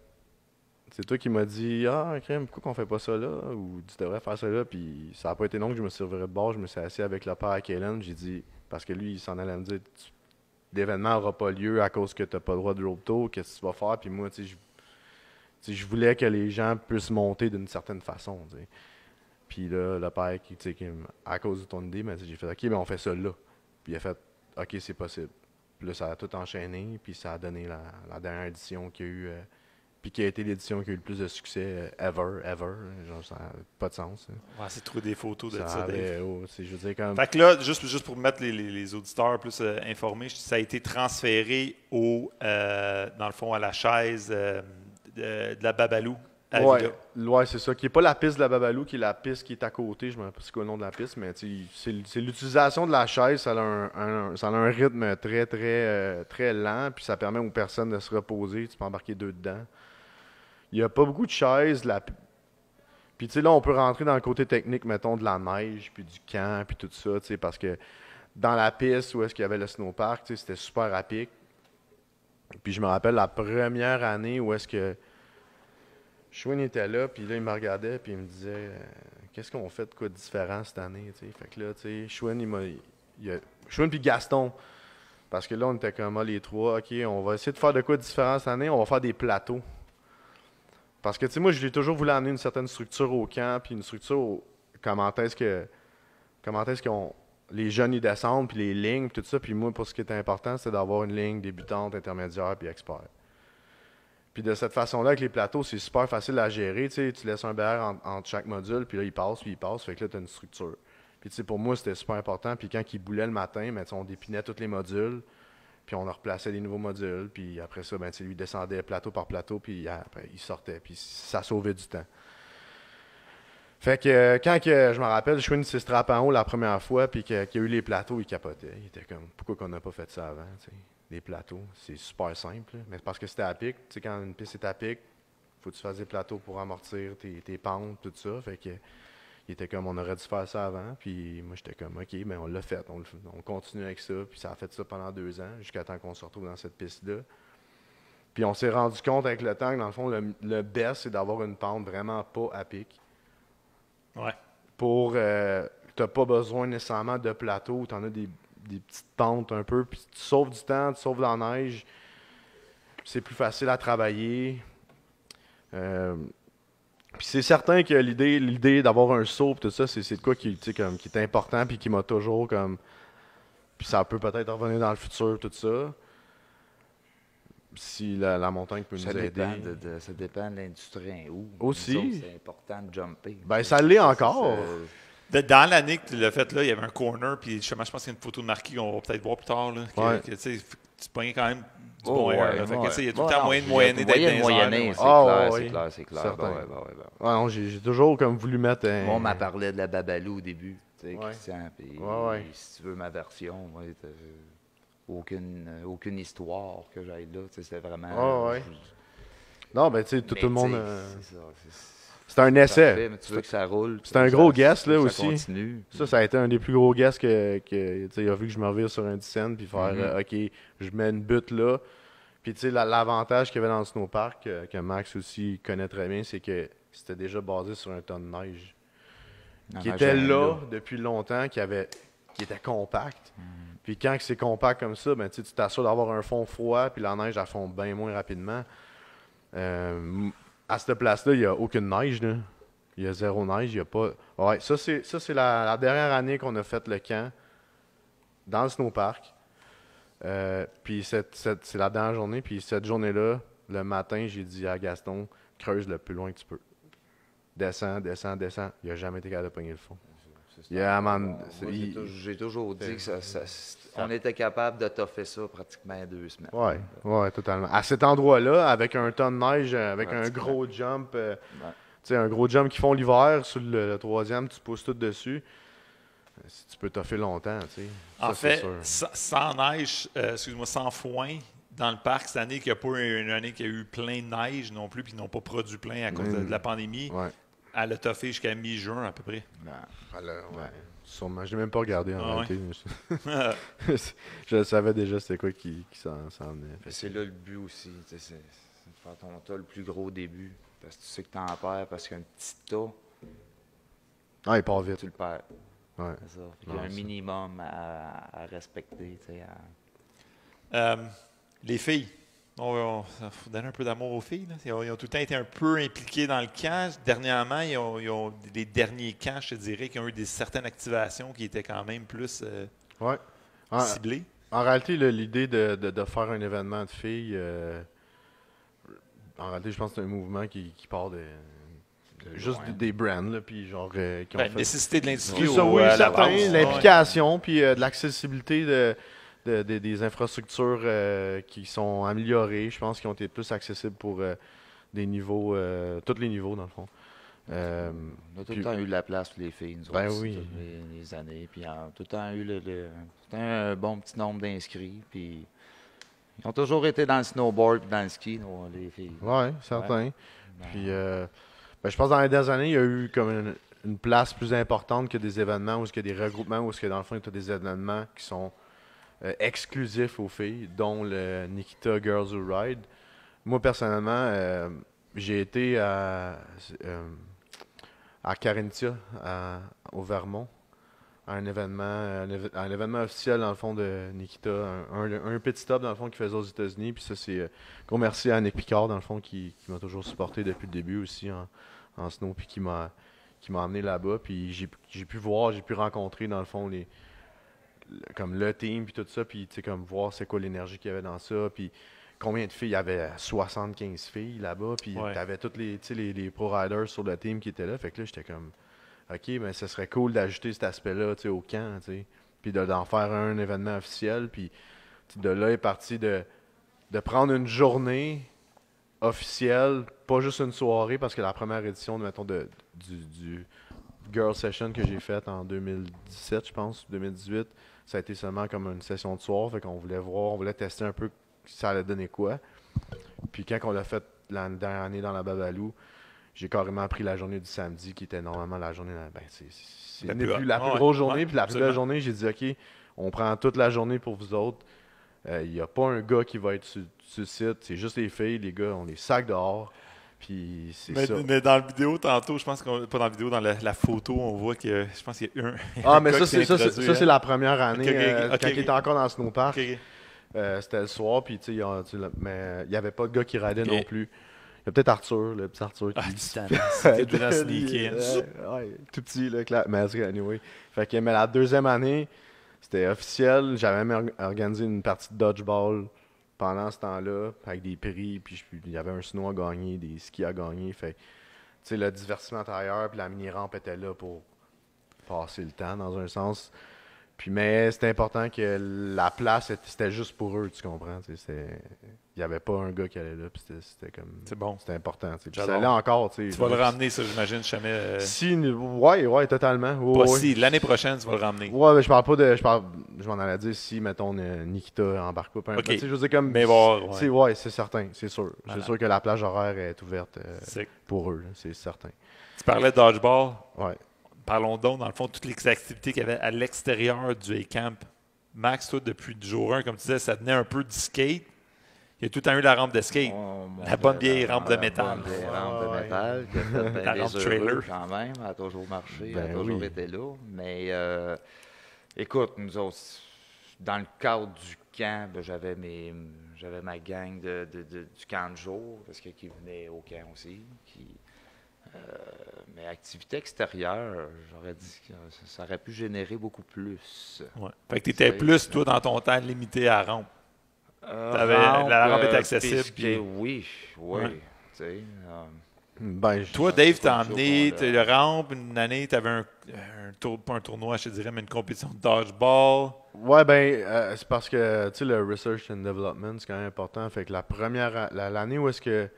C'est toi qui m'as dit, crème, pourquoi qu'on fait pas ça là? Ou tu devrais faire ça là. Puis, ça n'a pas été long que je me suis reviré de bord. Je me suis assis avec le père à Kaylen. J'ai dit, parce que lui, il s'en allait me dire, l'événement n'aura pas lieu à cause que tu n'as pas le droit de road tour. Qu'est-ce que tu vas faire? Puis moi, je voulais que les gens puissent monter d'une certaine façon. T'sais. Puis là, le père, à cause de ton idée, j'ai fait OK, mais on fait ça là. Puis il a fait OK, c'est possible. Puis là, ça a tout enchaîné, puis ça a donné la dernière édition qu'il y a eu, puis qui a été l'édition qui a eu le plus de succès ever. Genre, ça n'a pas de sens. Ouais, c'est trop des photos de ça. Je veux dire, comme... Fait que là, juste pour mettre les auditeurs plus informés, ça a été transféré dans le fond, à la chaise de la Babalou. Ouais, c'est ça. Qui n'est pas la piste de la Babalou, qui est la piste qui est à côté. Je ne me rappelle pas c'est quoi le nom de la piste, mais c'est l'utilisation de la chaise. Ça a un rythme très, très, très lent, puis ça permet aux personnes de se reposer. Tu peux embarquer 2 dedans. Il n'y a pas beaucoup de chaises. Puis, tu sais, là, on peut rentrer dans le côté technique, mettons, de la neige, puis du camp, puis tout ça, tu sais, parce que dans la piste où est-ce qu'il y avait le snowpark, tu sais, c'était super à pic. Puis, je me rappelle la première année où est-ce que Schwinn était là, puis là, il me regardait, puis il me disait qu'est-ce qu'on fait de quoi de différent cette année, tu sais. Fait que là, tu sais, Schwinn, Schwinn puis Gaston, parce que là, on était comme les trois, OK, on va essayer de faire de quoi de différent cette année, on va faire des plateaux. Parce que, tu sais, moi, j'ai toujours voulu amener une certaine structure au camp, puis une structure, comment est-ce que les jeunes y descendent, puis les lignes, puis tout ça. Puis moi, pour ce qui est important, c'est d'avoir une ligne débutante, intermédiaire, puis expert. Puis de cette façon-là, avec les plateaux, c'est super facile à gérer. Tu sais, tu laisses un BR entre chaque module, puis là, il passe. Fait que là, tu as une structure. Puis tu sais, pour moi, c'était super important. Puis quand il boulait le matin, ben, on dépinait tous les modules, puis on replaçait des nouveaux modules. Puis après ça, ben, lui descendait plateau par plateau, puis après, il sortait. Puis ça sauvait du temps. Fait que quand je me rappelle, je suis une 6 straps en haut la première fois, puis qu'il y a eu les plateaux, il capotait. Il était comme, pourquoi qu'on n'a pas fait ça avant, tu sais? Les plateaux, c'est super simple, là. Mais parce que c'était à pic. Tu sais, quand une piste est à pic, faut que tu fasses des plateaux pour amortir tes pentes, tout ça. Fait que il était comme, on aurait dû faire ça avant. Puis moi, j'étais comme, OK, ben on l'a fait. On continue avec ça. Puis ça a fait ça pendant 2 ans, jusqu'à temps qu'on se retrouve dans cette piste-là. Puis on s'est rendu compte avec le temps que, dans le fond, le best, c'est d'avoir une pente vraiment pas à pic. Ouais. Pour, t'as pas besoin nécessairement de plateau. T'en as des petites pentes un peu. Puis tu sauves du temps, tu sauves la neige. C'est plus facile à travailler. Puis c'est certain que l'idée d'avoir un saut, tout ça, c'est de quoi qui est important, puis qui m'a toujours comme. Puis ça peut peut-être revenir dans le futur, tout ça. Si la montagne peut nous aider. Ça dépend de l'industrie où. Aussi. C'est important de jumper. Ben, ça l'est encore. Dans l'année que tu l'as fait, là, il y avait un corner, puis je pense qu'il y a une photo de Marquis qu'on va peut-être voir plus tard. Là, que, tu pognais quand même du bon air. Il y a tout le temps moyen de moyenner d'être dans les airs. C'est clair. Non, j'ai toujours comme voulu mettre un. On m'a parlé de la Babalou au début, Christian. Puis si tu veux ma version, aucune histoire que j'aille là. C'était vraiment. Non, ben, tu sais, tout le monde. C'est ça. C'est un essai. Parfait, mais tu veux que ça roule. C'est un gros guess, là, aussi. Continue. Ça a été un des plus gros guess que il a vu que je me revire sur un 10 cents puis faire OK, je mets une butte là. Puis, tu sais, l'avantage qu'il y avait dans le snowpark, que Max aussi connaît très bien, c'est que c'était déjà basé sur un ton de neige. Qui était là depuis longtemps, qui était compact. Puis, quand c'est compact comme ça, ben, tu t'assures d'avoir un fond froid, puis la neige, elle fond bien moins rapidement. À cette place-là, il n'y a aucune neige. Là. Il y a zéro neige. Il y a pas. Ouais, ça, c'est la dernière année qu'on a fait le camp dans le snowpark. Puis c'est la dernière journée. Puis cette journée-là, le matin, j'ai dit à Gaston, creuse le plus loin que tu peux. Descends. Il n'a jamais été capable de pogner le fond. J'ai toujours dit qu'on était capable de toffer ça pratiquement 2 semaines. Oui, totalement. À cet endroit-là, avec un ton de neige, avec un gros jump, un gros jump qu'ils font l'hiver, sur le troisième, tu pousses tout dessus. Si tu peux toffer longtemps, tu sais. En fait, sans neige, sans foin, dans le parc, cette année, qu'il n'y a pas une année qui a eu plein de neige non plus, puis ils n'ont pas produit plein à cause de la pandémie. Elle a toffé jusqu'à mi-juin à peu près. Sûrement. Je n'ai même pas regardé en réalité. Je savais déjà c'était quoi qui s'en venait. C'est là le but aussi. C'est de faire ton tas le plus gros début. Parce que tu sais que tu en perds parce qu'un petit tas. Il part vite. Tu le perds. Ouais. C'est ça. Il y a un minimum à respecter. Les filles. Il faut donner un peu d'amour aux filles. Là. Ils ont tout le temps été un peu impliqués dans le camp. Dernièrement, ils ont les derniers camps, je te dirais, qui ont eu certaines activations qui étaient quand même plus ciblées. En réalité, l'idée de faire un événement de filles, en réalité, je pense que c'est un mouvement qui part des brands, là, puis genre qui ont fait... nécessité de l'industrie l'implication, puis de l'accessibilité des infrastructures qui sont améliorées, je pense, qui ont été plus accessibles pour des niveaux, tous les niveaux, dans le fond. On a tout le temps eu de la place pour les filles, nous autres, toutes les années. Puis on a tout le temps eu un bon petit nombre d'inscrits. Puis ils ont toujours été dans le snowboard et dans le ski, les filles. Oui, certain. Puis je pense que dans les dernières années, il y a eu comme une place plus importante que des événements, où il y a des regroupements, où dans le fond, il y a des événements qui sont exclusifs aux filles, dont le Nikita Girls Who Ride. Moi, personnellement, j'ai été à Carinthia, au Vermont, à un événement officiel, dans le fond, de Nikita. Un petit stop, dans le fond, qu'il faisait aux États-Unis. Puis ça, c'est gros merci à Nick Picard, dans le fond, qui m'a toujours supporté depuis le début aussi en snow, puis qui m'a emmené là-bas. Puis j'ai pu voir, j'ai pu rencontrer, dans le fond, comme le team, puis tout ça, puis tu sais, comme voir c'est quoi l'énergie qu'il y avait dans ça, puis combien de filles, il y avait 75 filles là-bas, puis t'avais toutes les pro-riders sur le team qui étaient là, fait que là, j'étais comme, OK, mais ce serait cool d'ajouter cet aspect-là, tu sais, au camp, tu sais, puis d'en faire un événement officiel, puis de là est parti de prendre une journée officielle, pas juste une soirée, parce que la première édition, mettons, du girl session que j'ai faite en 2017, je pense, 2018, ça a été seulement comme une session de soir. Fait qu'on voulait voir, on voulait tester un peu si ça allait donner quoi. Puis quand on l'a fait la dernière année dans la Babalou, j'ai carrément pris la journée du samedi, qui était normalement la journée. Ben, c'est la plus grosse journée. Puis la plus belle journée, j'ai dit, OK, on prend toute la journée pour vous autres. Il n'y a pas un gars qui va être sur le site. C'est juste les filles. Les gars, on les sacs dehors. Puis c'est ça. Mais dans la vidéo, tantôt, je pense qu'on pas dans la vidéo, dans la photo, on voit que je pense qu'il y a un. Ah, mais ça, c'est la première année, quand il était encore dans le snowpark. C'était le soir, puis tu sais, mais il n'y avait pas de gars qui ridaient non plus. Il y a peut-être Arthur, le petit Arthur qui... C'était de la sneaky. Tout petit, là, clair. Mais anyway. Fait que, mais la deuxième année, c'était officiel. J'avais même organisé une partie de dodgeball pendant ce temps-là, avec des prix, puis il y avait un snow à gagner, des skis à gagner. Fait tu sais, le divertissement intérieur, puis la mini-rampe était là pour passer le temps, dans un sens. Puis, mais c'était important que la place, c'était juste pour eux, tu comprends? Il n'y avait pas un gars qui allait là, puis c'était comme... C'est bon. C'était important. Puis ça allait encore, tu sais. Tu vas le ramener, ça, j'imagine, jamais... Ouais, totalement. Si, l'année prochaine, tu vas le ramener. Ouais, mais je parle pas de... Je m'en allais dire si, mettons, Nikita embarque pas. Okay. Je veux dire, comme... Mais ouais, c'est certain, c'est sûr. Voilà. C'est sûr que la plage horaire est ouverte pour eux, c'est certain. Tu parlais de dodgeball. Ouais. Parlons donc, dans le fond, toutes les activités qu'il y avait à l'extérieur du A-Camp. Max, toi, depuis le jour 1, comme tu disais, ça tenait un peu du skate. Il y a tout le temps eu la rampe de skate. La bonne vieille rampe de métal. La bonne vieille rampe de métal. La rampe trailer. Quand même, elle a toujours marché, Ben elle a toujours été là. Mais écoute, nous autres, dans le cadre du camp, j'avais ma gang du camp de jour, parce qu'ils venaient au camp aussi. Mais activité extérieure, j'aurais dit que ça aurait pu générer beaucoup plus. Ouais. Fait que tu étais plus, toi, dans ton temps, limité à rampe. La rampe était accessible. Puis... Oui. Ouais. Toi, Dave, t'as emmené le rampe. Une année, tu avais pas un tournoi, je te dirais, mais une compétition de dodgeball. Ouais, c'est parce que, tu sais, le research and development, c'est quand même important. Fait que l'année où est-ce que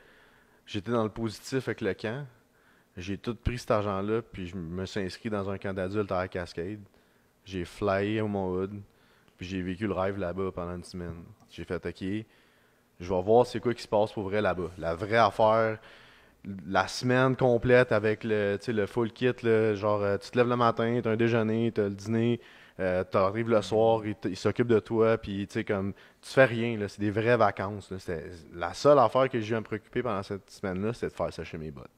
j'étais dans le positif avec le camp, j'ai tout pris cet argent-là, puis je me suis inscrit dans un camp d'adultes à la Cascade. J'ai flyé au Mont-Hood, puis j'ai vécu le rêve là-bas pendant une semaine. J'ai fait, OK, je vais voir c'est quoi qui se passe pour vrai là-bas. La vraie affaire, la semaine complète avec le full kit, là, genre, tu te lèves le matin, tu as un déjeuner, tu as le dîner, tu arrives le soir, il s'occupe de toi, puis tu sais, comme, tu fais rien, là, c'est des vraies vacances. Là. La seule affaire que j'ai eu à me préoccuper pendant cette semaine-là, c'était de faire sécher mes bottes.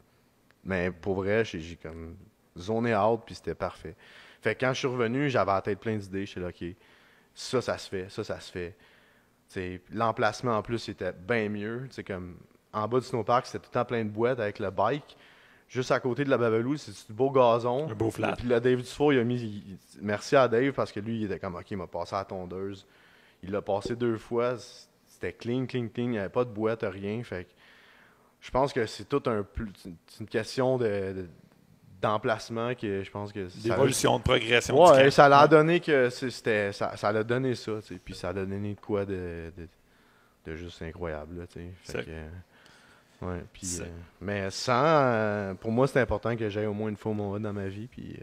Mais pour vrai, j'ai comme zoné out, puis c'était parfait. Fait que quand je suis revenu, j'avais la tête plein d'idées. J'étais là, OK, ça se fait. L'emplacement, en plus, était bien mieux. T'sais, comme en bas du snowpark, c'était tout le temps plein de boîtes avec le bike. Juste à côté de la Babalou, c'est du beau gazon. Un beau flat. Puis le Dave Dufour, il a mis... Merci à Dave, parce que lui, il était comme, OK, il m'a passé à la tondeuse. Il l'a passé 2 fois. C'était clean. Il n'y avait pas de boîte, rien. Fait que je pense que c'est une question d'emplacement que je pense que... D'évolution, de progression. Ouais, ça l'a donné que ça l'a donné ça, puis ça a donné de quoi de juste incroyable, tu sais. Ouais, puis mais pour moi, c'est important que j'aille au moins une fois au Mont-Hood dans ma vie, puis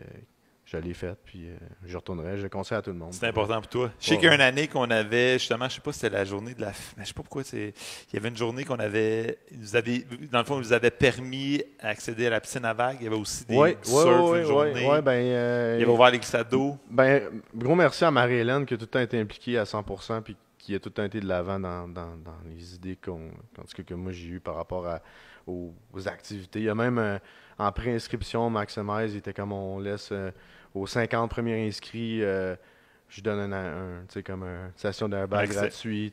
je l'ai fait, puis je retournerai. Je le conseille à tout le monde. C'est important pour toi. Je sais qu'il y a une année qu'on avait, justement, je sais pas si c'était la journée de la... Je sais pas pourquoi, il y avait une journée qu'on avait... Dans le fond, ils nous avaient permis d'accéder à la piscine à vagues. Il y avait aussi des surf une journée. Il avait ouvert les glissades d'eau. Gros merci à Marie-Hélène qui a tout le temps été impliquée à 100%, puis qui a tout le temps été de l'avant dans les idées que moi j'ai eues par rapport aux activités. Il y a même en pré-inscription, Maximize, il était comme on laisse aux 50 premiers inscrits, je donne comme une session d'airbag gratuit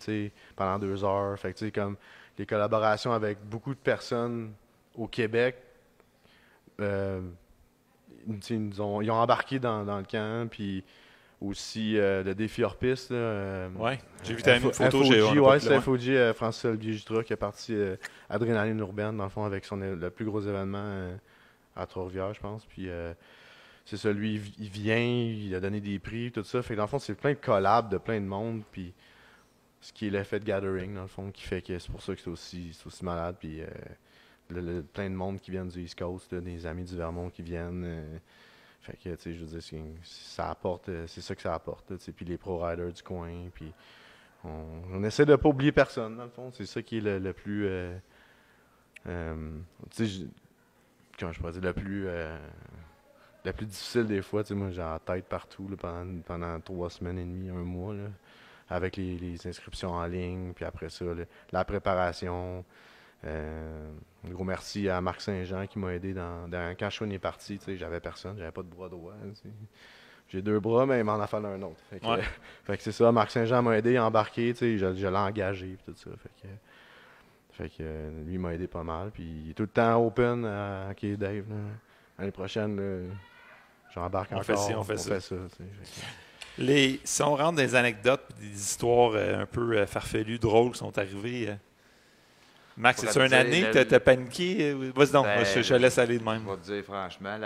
pendant 2 heures. Fait que, comme les collaborations avec beaucoup de personnes au Québec, ils ont embarqué dans le camp, puis aussi le défi hors-piste. Oui, j'ai vu ta photo. C'est FOG, Francis-Olivier Jutra, qui a parti Adrénaline urbaine, dans le fond, avec le plus gros événement à Trois-Rivières, je pense. Puis c'est ça, lui, il vient, il a donné des prix, tout ça. Fait que dans le fond, c'est plein de collabs de plein de monde. Puis ce qui est l'effet de gathering, dans le fond, qui fait que c'est pour ça que c'est aussi malade. Puis plein de monde qui viennent du East Coast, des amis du Vermont qui viennent. Fait que, tu sais, je veux dire, ça apporte, c'est ça que ça apporte, tu sais. Puis les pro-riders du coin, puis on essaie de ne pas oublier personne, dans le fond. C'est ça qui est le plus... tu sais, comment je pourrais dire, le plus difficile des fois. Tu sais, moi, j'ai la tête partout là, pendant 3 semaines et demie, 1 mois, là, avec les inscriptions en ligne, puis après ça, la préparation. Un gros merci à Marc Saint-Jean qui m'a aidé quand Schwinn est parti. Tu sais, j'avais personne, j'avais pas de bras droit. J'ai 2 bras, mais il m'en a fallu un autre. Fait que c'est ça, Marc Saint-Jean m'a aidé à embarquer, tu sais, je l'ai engagé et tout ça. Fait que lui m'a aidé pas mal. Puis il est tout le temps open. OK, Dave, l'année prochaine, j'embarque encore. On fait ça. Si on rentre dans des anecdotes, des histoires un peu farfelues, drôles qui sont arrivées. Max, c'est-tu une année que tu as paniqué? Vas-y donc, je laisse aller de même. Je vais te dire franchement,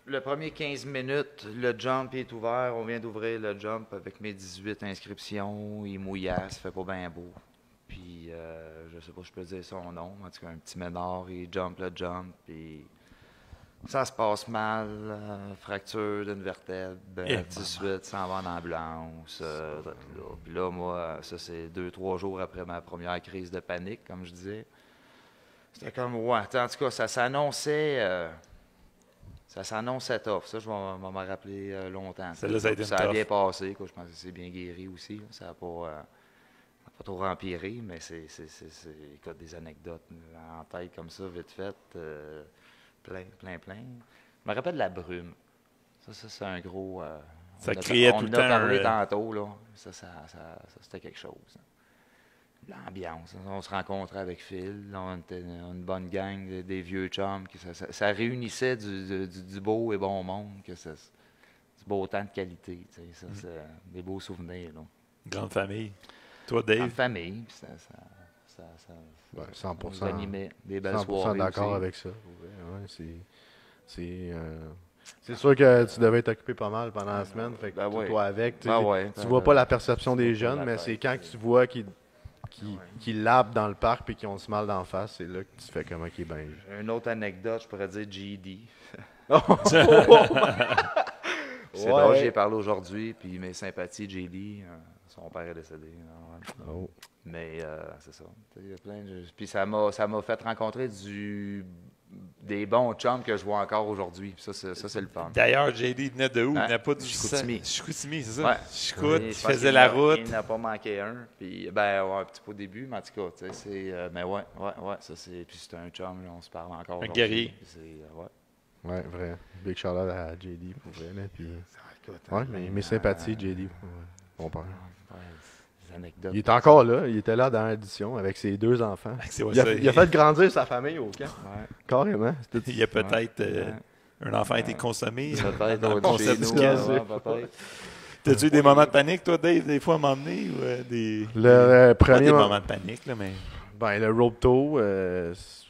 le premier 15 minutes, le jump est ouvert. On vient d'ouvrir le jump avec mes 18 inscriptions. Il mouillait, ça fait pas bien beau. Puis, je sais pas si je peux dire son nom. En tout cas, un petit ménard, il jump le jump. Puis, ça se passe mal. Fracture d'une vertèbre. 18, s'en va en ambulance. Puis là, moi, ça, c'est 2-3 jours après ma première crise de panique, comme je disais. C'était comme, ouais. En tout cas, ça s'annonçait. Ça s'annonçait tough. Ça, je vais m'en rappeler longtemps. Ça a bien passé. Quoi. Je pense que c'est bien guéri aussi. Ça n'a pas trop empiré, mais c'est des anecdotes en tête comme ça, vite fait. Plein. Je me rappelle de la brume. Ça c'est un gros... ça criait tout le temps. On en a parlé tantôt, là. Ça c'était quelque chose. L'ambiance. On se rencontrait avec Phil. On était une bonne gang, des vieux chums. Ça réunissait du beau et bon monde. Du beau temps de qualité. Ça, c'est des beaux souvenirs. Là. Grande famille. Toi, Dave? Grande famille. Puis ça 100%. nous animait des belles 100% soirées d'accord aussi. avec ça. C'est sûr que tu devais t'occuper pas mal pendant la semaine. Fait que toi avec, tu vois pas la perception des jeunes, mais c'est quand tu vois qu'ils lapent dans le parc et qu'ils ont du mal d'en face, c'est là que tu fais comme OK, ben. Une autre anecdote, je pourrais dire GD. C'est drôle, j'y ai parlé aujourd'hui, puis mes sympathies, JD, son père est décédé. Mais c'est ça. Il y a plein de... Puis ça m'a fait rencontrer des bons chums que je vois encore aujourd'hui. Ça, c'est le fun. D'ailleurs, JD venait de où? Il venait pas du Chicoutimi. Chicoutimi, c'est ça? Ouais. Chicout, il faisait la route. Il n'a pas manqué un. Puis, un petit peu au début, mais en tout cas, mais ouais, ça c'est... Puis c'est un chum, là, on se parle encore. Un guerrier. Ouais, vrai. Big shout-out à JD pour vrai. Là, puis... mais mes sympathies, JD, mon père. Anecdotes. Il est encore là. Il était là dans l'édition avec ses 2 enfants. Il a fait grandir sa famille au camp. Ouais. Carrément. Il y a peut-être un enfant a été consommé. Peut-être dans le concept du camp. T'as-tu eu des moments de panique, toi, Dave, des fois à m'emmener? Le premier pas des moments de panique, là, mais... Ben, le rope tow,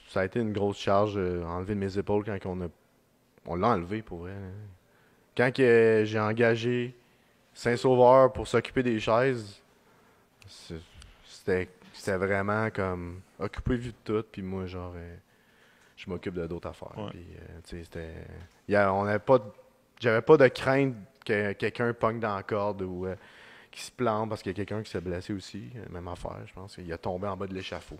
ça a été une grosse charge. Enlever de mes épaules quand on l'a enlevé, pour vrai. Quand j'ai engagé Saint-Sauveur pour s'occuper des chaises, c'était vraiment comme occupé vu de tout, puis moi, genre, je m'occupe d'autres affaires. Ouais. Puis, tu sais, j'avais pas de crainte que quelqu'un pogne dans la corde ou qu'il se plante parce qu'il y a quelqu'un qui s'est blessé aussi. Même affaire, je pense. Il a tombé en bas de l'échafaud.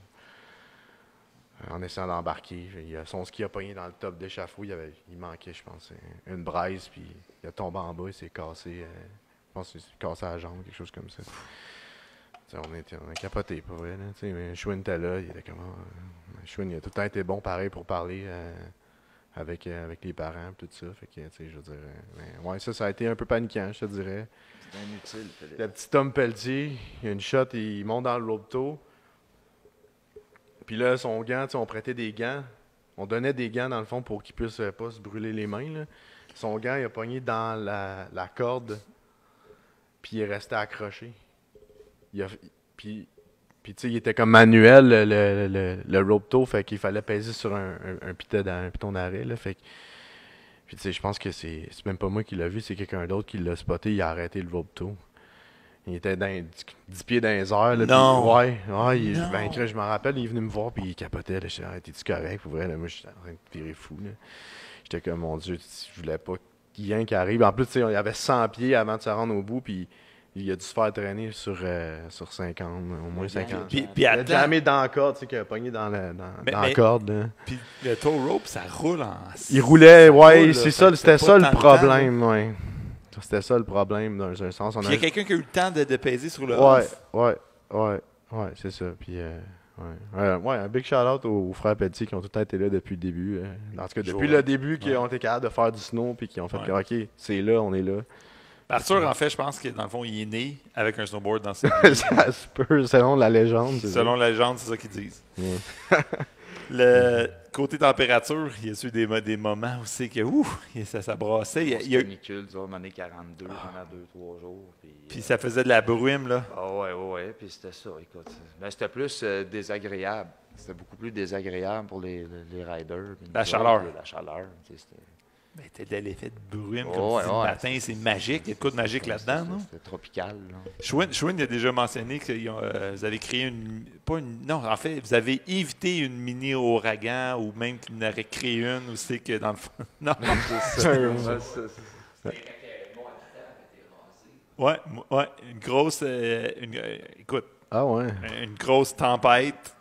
En essayant d'embarquer. Son ski a pogné dans le top d'échafaud. Il manquait, je pense, une braise, puis il a tombé en bas, il s'est cassé. Je pense qu'il s'est cassé la jambe, quelque chose comme ça. On a capoté, pas vrai. Mais Schwinn était là, il était comme. Schwinn, il a tout le temps été bon, pareil, pour parler avec les parents, tout ça. Fait que, je veux dire. Ça a été un peu paniquant, je te dirais. C'est inutile, Philippe. Le petit Tom Pelletier, il a une shot, il monte dans le rope tow. Puis là, son gant, on prêtait des gants. On donnait des gants, dans le fond, pour qu'il puisse pas se brûler les mains. Là. Son gant, il a pogné dans la corde, puis il est resté accroché. Puis tu sais, il était comme manuel, le rope tow, fait qu'il fallait peser sur un piton d'arrêt. Là, fait que, puis tu sais, je pense que c'est même pas moi qui l'a vu, c'est quelqu'un d'autre qui l'a spoté, il a arrêté le rope tow. Il était 10 pieds dans les airs. Là, non! Puis, je m'en rappelle, il est venu me voir, puis il capotait. Là, j'étais, t'es-tu correct? Pour vrai, là, moi, j'étais en train de virer fou. Là. j'étais comme, mon Dieu, je voulais pas qu'il y ait un qui arrive. En plus, il y avait 100 pieds avant de se rendre au bout, puis il a dû se faire traîner sur 50, au moins 50. Puis Il a attends, jamais dans la corde, tu sais, qu'il a pogné dans la corde. Là. puis le tow rope, ça roule en... Il roulait, ça ouais, roule, c'est là. ça, c'était Fait que ça pas le tant de problème, ouais. C'était ça le problème, dans un sens. Puis il y a quelqu'un qui a eu le temps de peser sur le Ouais, off. ouais, c'est ça. Puis, ouais, un big shout-out aux frères Pelletier qui ont tout le temps été là depuis le début. En tout cas, depuis le début, qui ont été capables de faire du snow, puis qui ont fait que, OK, c'est là, on est là. Arthur, en fait, je pense que dans le fond, il est né avec un snowboard dans ses pieds. Ça se peut, selon la légende. Selon la légende, c'est ça qu'ils disent. Ouais. Le côté température, il y a eu des moments où c'est que ça brassait. Il y a... canicule, tu vois, on est 42 pendant 2-3 jours. Puis ça faisait de la brume, là. Ah ouais, puis c'était ça, écoute. Mais c'était plus désagréable. C'était beaucoup plus désagréable pour les riders. La chaleur. La chaleur, tu sais, c'était... Ben, t'as l'effet de brume, comme tu dis, le matin, c'est magique. Il y a de quoi de magique là-dedans, non? C'était tropical, là. Schwinn a déjà mentionné que vous avez créé non, en fait, vous avez évité une mini-ouragan ou même qu'il en aurait créé une, ou c'est que dans le fond... Non, ouais, une grosse... écoute, une grosse tempête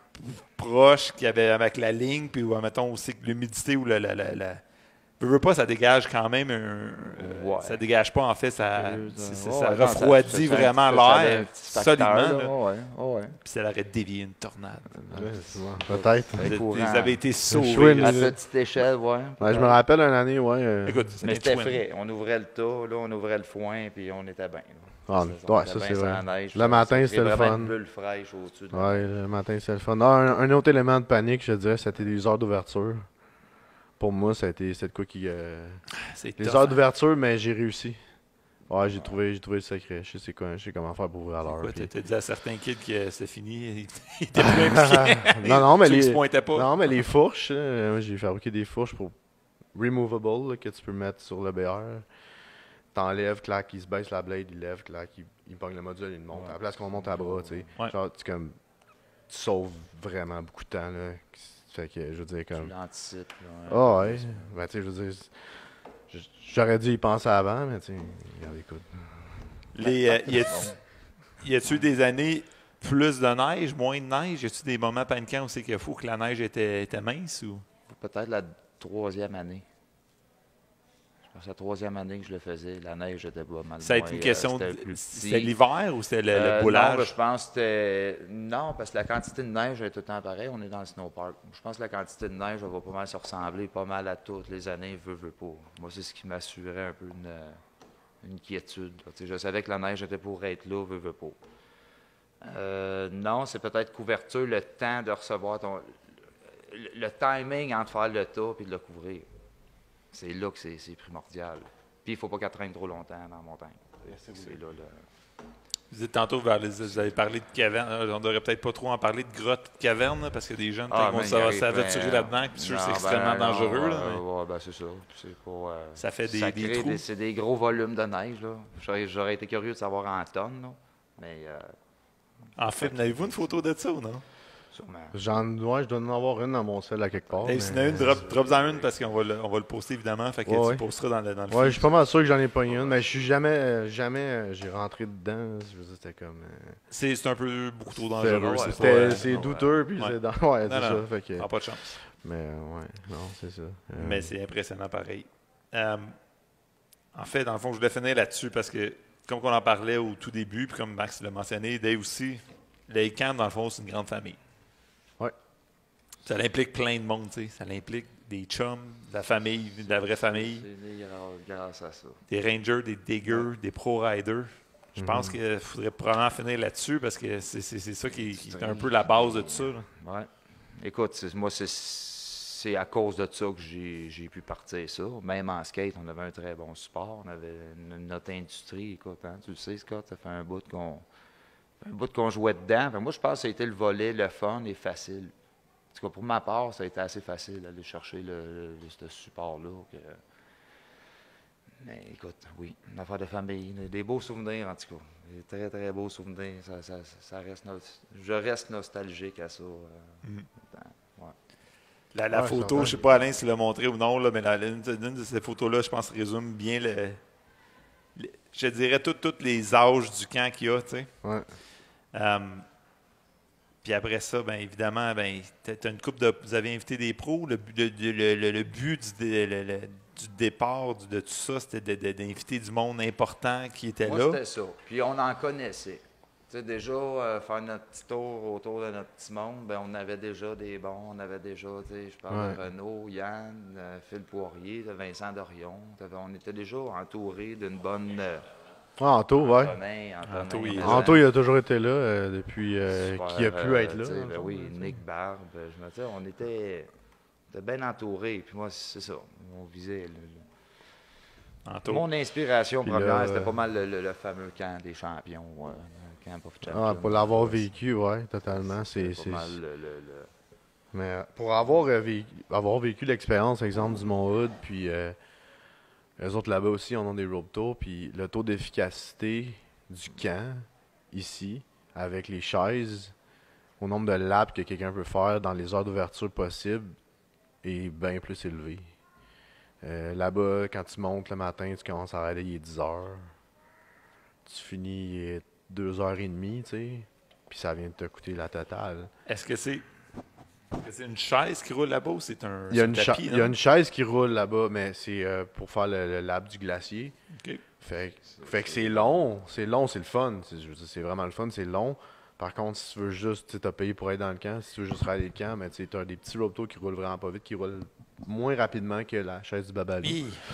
proche qu'il y avait avec la ligne, puis mettons aussi que l'humidité ou veux pas, ça dégage quand même ça dégage pas, en fait, ça refroidit vraiment l'air solidement. Ouais. Puis ça aurait dévié une tornade. Peut-être. Vous avez été sauvés. À petite échelle, ouais. Je me rappelle une année, ouais. Écoute, mais c'était frais. On ouvrait le tas, là, on ouvrait le foin, puis on était bien. Ça c'est vrai. Le matin, c'était le fun. Une bulle fraîche au-dessus. Ouais, le matin, c'était le fun. Un autre élément de panique, je dirais, c'était les heures d'ouverture. Pour moi, c'était de quoi qui... les heures d'ouverture, mais j'ai réussi. Ouais, j'ai trouvé le secret. Je sais comment faire pour ouvrir à l'heure. Tu as dit à certains kids que c'est fini, ils étaient plus impliqués. non, mais ils se pointaient pas. Non, mais les fourches, j'ai fabriqué des fourches pour removable là, que tu peux mettre sur le BR. T'enlèves, clac, il se baisse la blade, il lève, clac, il pogne le module, il monte. À la place qu'on monte à bras, tu sais. Ouais. Genre, tu sauves vraiment beaucoup de temps, là. Fait que, je veux dire, comme... Tu l'anticipes, là. Ah ouais. Ben, tu sais, je veux dire... J'aurais dû y penser avant, mais tu sais, regarde, écoute. Y a-tu des années plus de neige, moins de neige? Y a-tu des moments paniquants où c'est qu'il faut que la neige était mince? Ou? Peut-être la 3e année. Je pense que la 3e année que je le faisais, la neige était pas mal. Ça a été une question c'était l'hiver ou c'était le boulage? Non, je pense que c'était... Non, parce que la quantité de neige est tout le temps pareille. On est dans le snowpark. Je pense que la quantité de neige va pas mal se ressembler pas mal à toutes les années, veut pas. Moi, c'est ce qui m'assurait un peu une quiétude. Je savais que la neige était pour être là, veut pas. Non, c'est peut-être couverture, le temps de recevoir le timing entre faire le tas et de le couvrir. C'est là que c'est primordial. Puis il ne faut pas qu'elle traîne trop longtemps dans la montagne. C'est là Vous êtes tantôt vous avez parlé de caverne. On devrait peut-être pas trop en parler de grotte de caverne, là, parce qu'il y a des jeunes qui vont s'aventurer là-dedans, puis c'est extrêmement dangereux. Ben c'est ça. C'est pas, ça fait des trous. C'est des gros volumes de neige. J'aurais été curieux de savoir en tonnes. Là, mais, en fait, avez-vous une photo de ça ou non? Je dois en avoir une dans mon sel à quelque part. S'il y en a une, drop-en une parce qu'on va le poster évidemment. Fait que tu le posteras dans le film. Ouais, je suis pas mal sûr que j'en ai pas une, mais je suis jamais j'ai rentré dedans. Je veux dire, c'était comme. C'est un peu beaucoup trop dangereux. C'est douteux, puis c'est dans. Ouais, c'est ça. Fait que... pas de chance. Mais ouais, non, c'est ça. Mais c'est impressionnant pareil. En fait, dans le fond, je voulais finir là-dessus parce que, comme on en parlait au tout début, puis comme Max l'a mentionné, Dave aussi, les camps, dans le fond, c'est une grande famille. Ça implique plein de monde, tu sais. Ça implique des chums, de la famille, de la vraie famille. C'est grâce à ça. Des rangers, des diggers, des pro-riders. Je pense qu'il faudrait probablement finir là-dessus parce que c'est ça qui est un peu la base de tout ça. Oui. Écoute, moi, c'est à cause de ça que j'ai pu partir ça. Même en skate, on avait un très bon support. On avait notre industrie. Écoute, tu le sais, Scott, ça fait un bout qu'on jouait dedans. Enfin, moi, je pense que ça a été le volet, le fun et facile. En tout cas, pour ma part, ça a été assez facile d'aller chercher ce support-là. Mais écoute, oui, une affaire de famille, des beaux souvenirs en tout cas. Des très, très beaux souvenirs. Ça reste je reste nostalgique à ça. Ouais. La photo, je ne sais pas, Alain, s'il l'a montré ou non, là, mais l'une de ces photos-là, je pense, résume bien je dirais tous les âges du camp qu'il y a, tu sais. Ouais. Puis après ça, bien évidemment, tu as une couple de. Vous avez invité des pros. Le but du départ de tout ça, c'était d'inviter du monde important qui était là. Moi, c'était ça. Puis on en connaissait. Tu sais, déjà, faire notre petit tour autour de notre petit monde, ben on avait déjà des bons. On avait déjà, tu sais, je parle de Renaud, Yann, Phil Poirier, de Vincent Dorion. On était déjà entouré d'une bonne. Anto, ouais. Anto, il a toujours été là depuis qu'il a pu être là. Oui, Nick Barbe. On était bien entourés. Puis moi, c'est ça. On visait. Mon inspiration première, c'était pas mal le fameux camp des champions. Camp of Champions. Pour l'avoir vécu, oui, totalement. C'est pas mal Mais pour avoir vécu l'expérience, exemple, du Mont-Hood, puis eux autres là-bas aussi, on a des rope tours, puis le taux d'efficacité du camp, ici, avec les chaises, au nombre de laps que quelqu'un peut faire dans les heures d'ouverture possibles, est bien plus élevé. Là-bas, quand tu montes le matin, tu commences à aller, il est 10 heures. Tu finis 2h30, tu sais, puis ça vient de te coûter la totale. Est-ce que c'est une chaise qui roule là-bas ou c'est un tapis? Il y a une chaise qui roule là-bas, mais c'est pour faire le lap du glacier. Okay. Fait que c'est long, c'est le fun. C'est vraiment le fun, c'est long. Par contre, si tu veux juste, tu as payé pour être dans le camp, si tu veux juste rider le camp, mais tu as des petits rope tours qui roulent vraiment pas vite, qui roulent moins rapidement que la chaise du Babalou.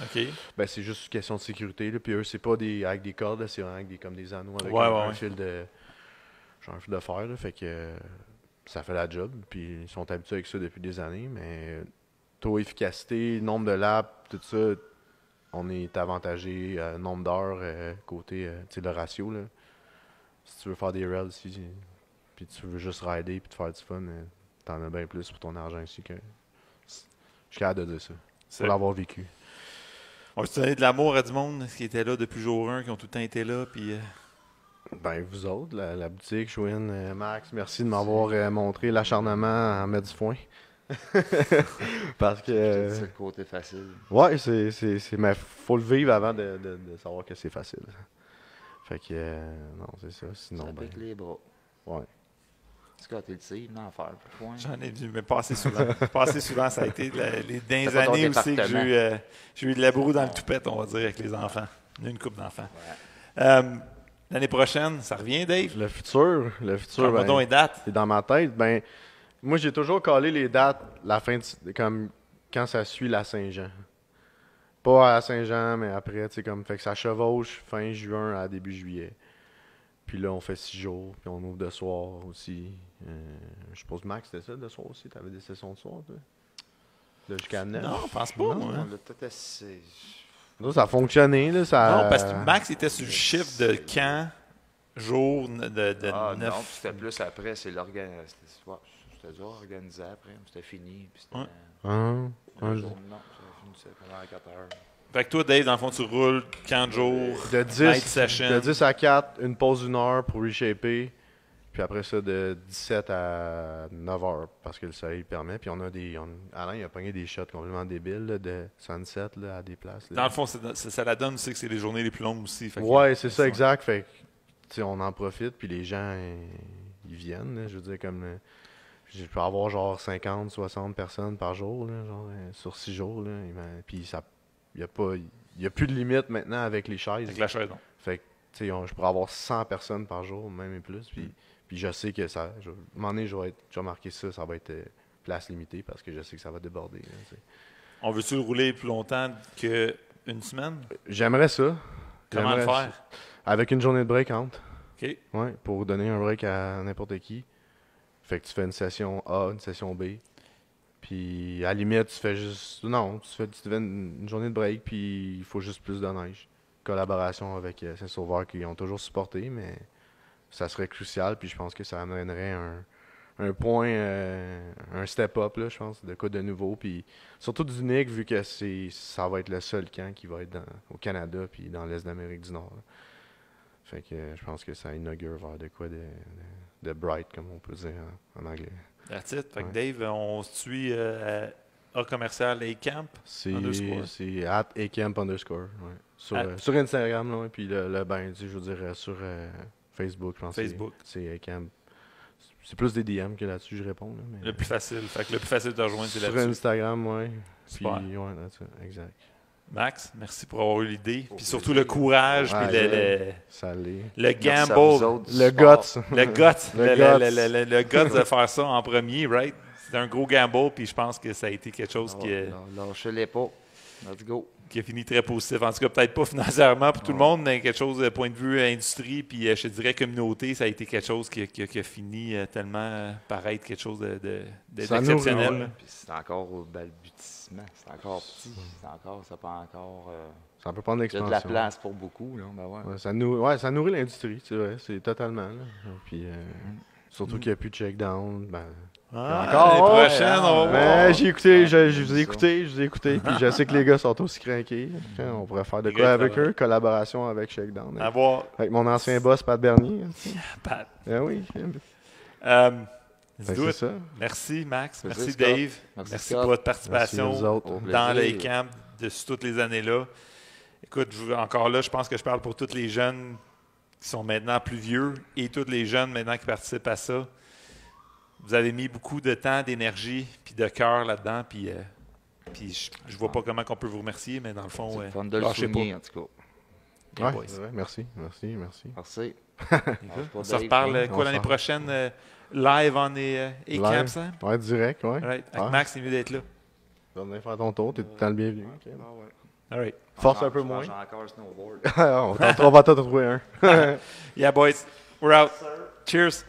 Okay. Ben, c'est juste une question de sécurité. Là. Puis eux, c'est pas avec des cordes, là, c'est vraiment avec comme des anneaux avec un fil de fer. Là. Fait que ça fait la job. Puis ils sont habitués avec ça depuis des années. Mais taux efficacité, nombre de laps, tout ça, on est avantagé nombre d'heures côté le ratio. Là. Si tu veux faire des rails ici, puis tu veux juste rider puis te faire du fun, t'en as bien plus pour ton argent ici que. Je suis capable de dire ça. Pour l'avoir vécu. On va se donner de l'amour à du monde qui était là depuis jour 1, qui ont tout le temps été là. Puis, ben, vous autres, la boutique, Chouine, Max, merci de m'avoir montré l'acharnement à mettre du foin. Parce que. C'est le côté facile. Ouais, mais faut le vivre avant de savoir que c'est facile. Fait que. Non, c'est ça. Sinon. Ça pique les bras. Ouais. Scott, il sait, il en faire. J'en ai vu, mais pas assez souvent. Pas assez souvent, ça a été les dernières années aussi que j'ai eu de la broue dans le toupette, on va dire, avec les enfants. Une couple d'enfants. Ouais. L'année prochaine, ça revient, Dave? Le futur, ben, les dates. C'est dans ma tête. Ben, moi, j'ai toujours collé les dates comme quand ça suit la Saint-Jean. Pas à Saint-Jean, mais après, tu sais, comme, fait que ça chevauche fin juin à début juillet. Puis là, on fait 6 jours, puis on ouvre de soir aussi. Je suppose, Max, c'était ça, de soir aussi? Tu avais des sessions de soir, toi? Là, jusqu'à 9? Non, je pense pas, moi. On l'a tout assez... Là, ça a fonctionné, là. Non, parce que Max était sur le chiffre de camp, jour de 9. Non, puis c'était plus après, c'est l'organisation. C'était dur organisé après, c'était fini. Puis c'était un jour, non, ça finissait pendant 4 heures. Fait que toi, Dave, dans le fond, tu roules 40 jours, de 10 à 4, une pause d'1 heure pour reshaper. Puis après ça, de 17 à 9 heures, parce que le soleil le permet. Puis Alain, il a pogné des shots complètement débiles là, de sunset là, à des places. Là. Dans le fond, ça la donne aussi que c'est les journées les plus longues aussi. Ouais, c'est ça, exact. Fait que, on en profite, puis les gens, ils viennent. Là, je veux dire, comme... je peux avoir genre 50, 60 personnes par jour, là, genre, sur 6 jours. Là, puis ça... Il n'y a plus de limite maintenant avec les chaises. Avec la chaise, non. Fait que, tu sais, je pourrais avoir 100 personnes par jour, même et plus. Puis je sais que ça. À un moment donné, je vais marquer ça va être place limitée parce que je sais que ça va déborder. Là, on veut-tu le rouler plus longtemps qu'une semaine? J'aimerais ça. Comment le faire? Avec une journée de break entre. OK. Ouais, pour donner un break à n'importe qui. Fait que tu fais une session A, une session B. Puis, à la limite, tu fais juste... Non, tu fais une journée de break, puis il faut juste plus de neige. Collaboration avec Saint-Sauveur qui ont toujours supporté, mais ça serait crucial, puis je pense que ça amènerait un point, un step-up, là, je pense, de quoi de nouveau. Puis, surtout d'unique, vu que ça va être le seul camp qui va être au Canada, puis dans l'Est d'Amérique du Nord. Là. Fait que je pense que ça inaugure vers de quoi de bright, comme on peut dire en anglais. That's it. Fait que Dave, on se suit à commercial A-Camp. C'est @acamp_. Ouais. Sur Instagram, là, puis je veux dire, sur Facebook, je pense. Facebook. C'est A-Camp. C'est plus des DM que là-dessus, je réponds. Là, mais... Le plus facile. Fait que le plus facile de rejoindre, c'est là-dessus. Sur Instagram, oui. Puis, Super. Exact. Max, merci pour avoir eu l'idée. Puis surtout le courage, puis le gamble. Le guts. Le guts de faire ça en premier, right? C'est un gros gamble, puis je pense que ça a été quelque chose lâchez-les pas. Let's go. Qui a fini très positif. En tout cas, peut-être pas financièrement pour tout le monde, mais quelque chose de point de vue industrie, puis je te dirais communauté, ça a été quelque chose qui a fini tellement par être quelque chose d'exceptionnel. Puis c'est encore au balbutiement. C'est encore petit. Ça peut encore... ça peut prendre l'expansion. Il y a de la place pour beaucoup. Là. Ben ouais. Ça nourrit l'industrie, c'est vrai. C'est totalement. Là. Puis, surtout qu'il n'y a plus de check-down. L'année prochaine, on va voir. J'ai écouté, je vous ai écouté, puis je sais que les gars sont aussi craqués. On pourrait faire de quoi avec eux, collaboration avec Shakedown. Avec mon ancien boss, Pat Bernier. Pat. Ah oui. C'est ça. Merci, Max. Merci, Dave. Merci pour votre participation dans les camps de toutes les années-là. Écoute, encore là, je pense que je parle pour tous les jeunes qui sont maintenant plus vieux et tous les jeunes maintenant qui participent à ça. Vous avez mis beaucoup de temps, d'énergie puis de cœur là-dedans. Puis je vois pas comment on peut vous remercier, mais dans le fond, c'est fun de le souligner, en tout cas. Merci. On se reparle l'année prochaine, live en A-Camp, ça? Ouais, direct, ouais. Avec Max, c'est mieux d'être là. Tu vas venir faire ton tour, tu es tout le temps le bienvenu. All right. Force un peu moins. J'ai encore un snowboard. On va t'en trouver un. Yeah, boys. We're out. Cheers.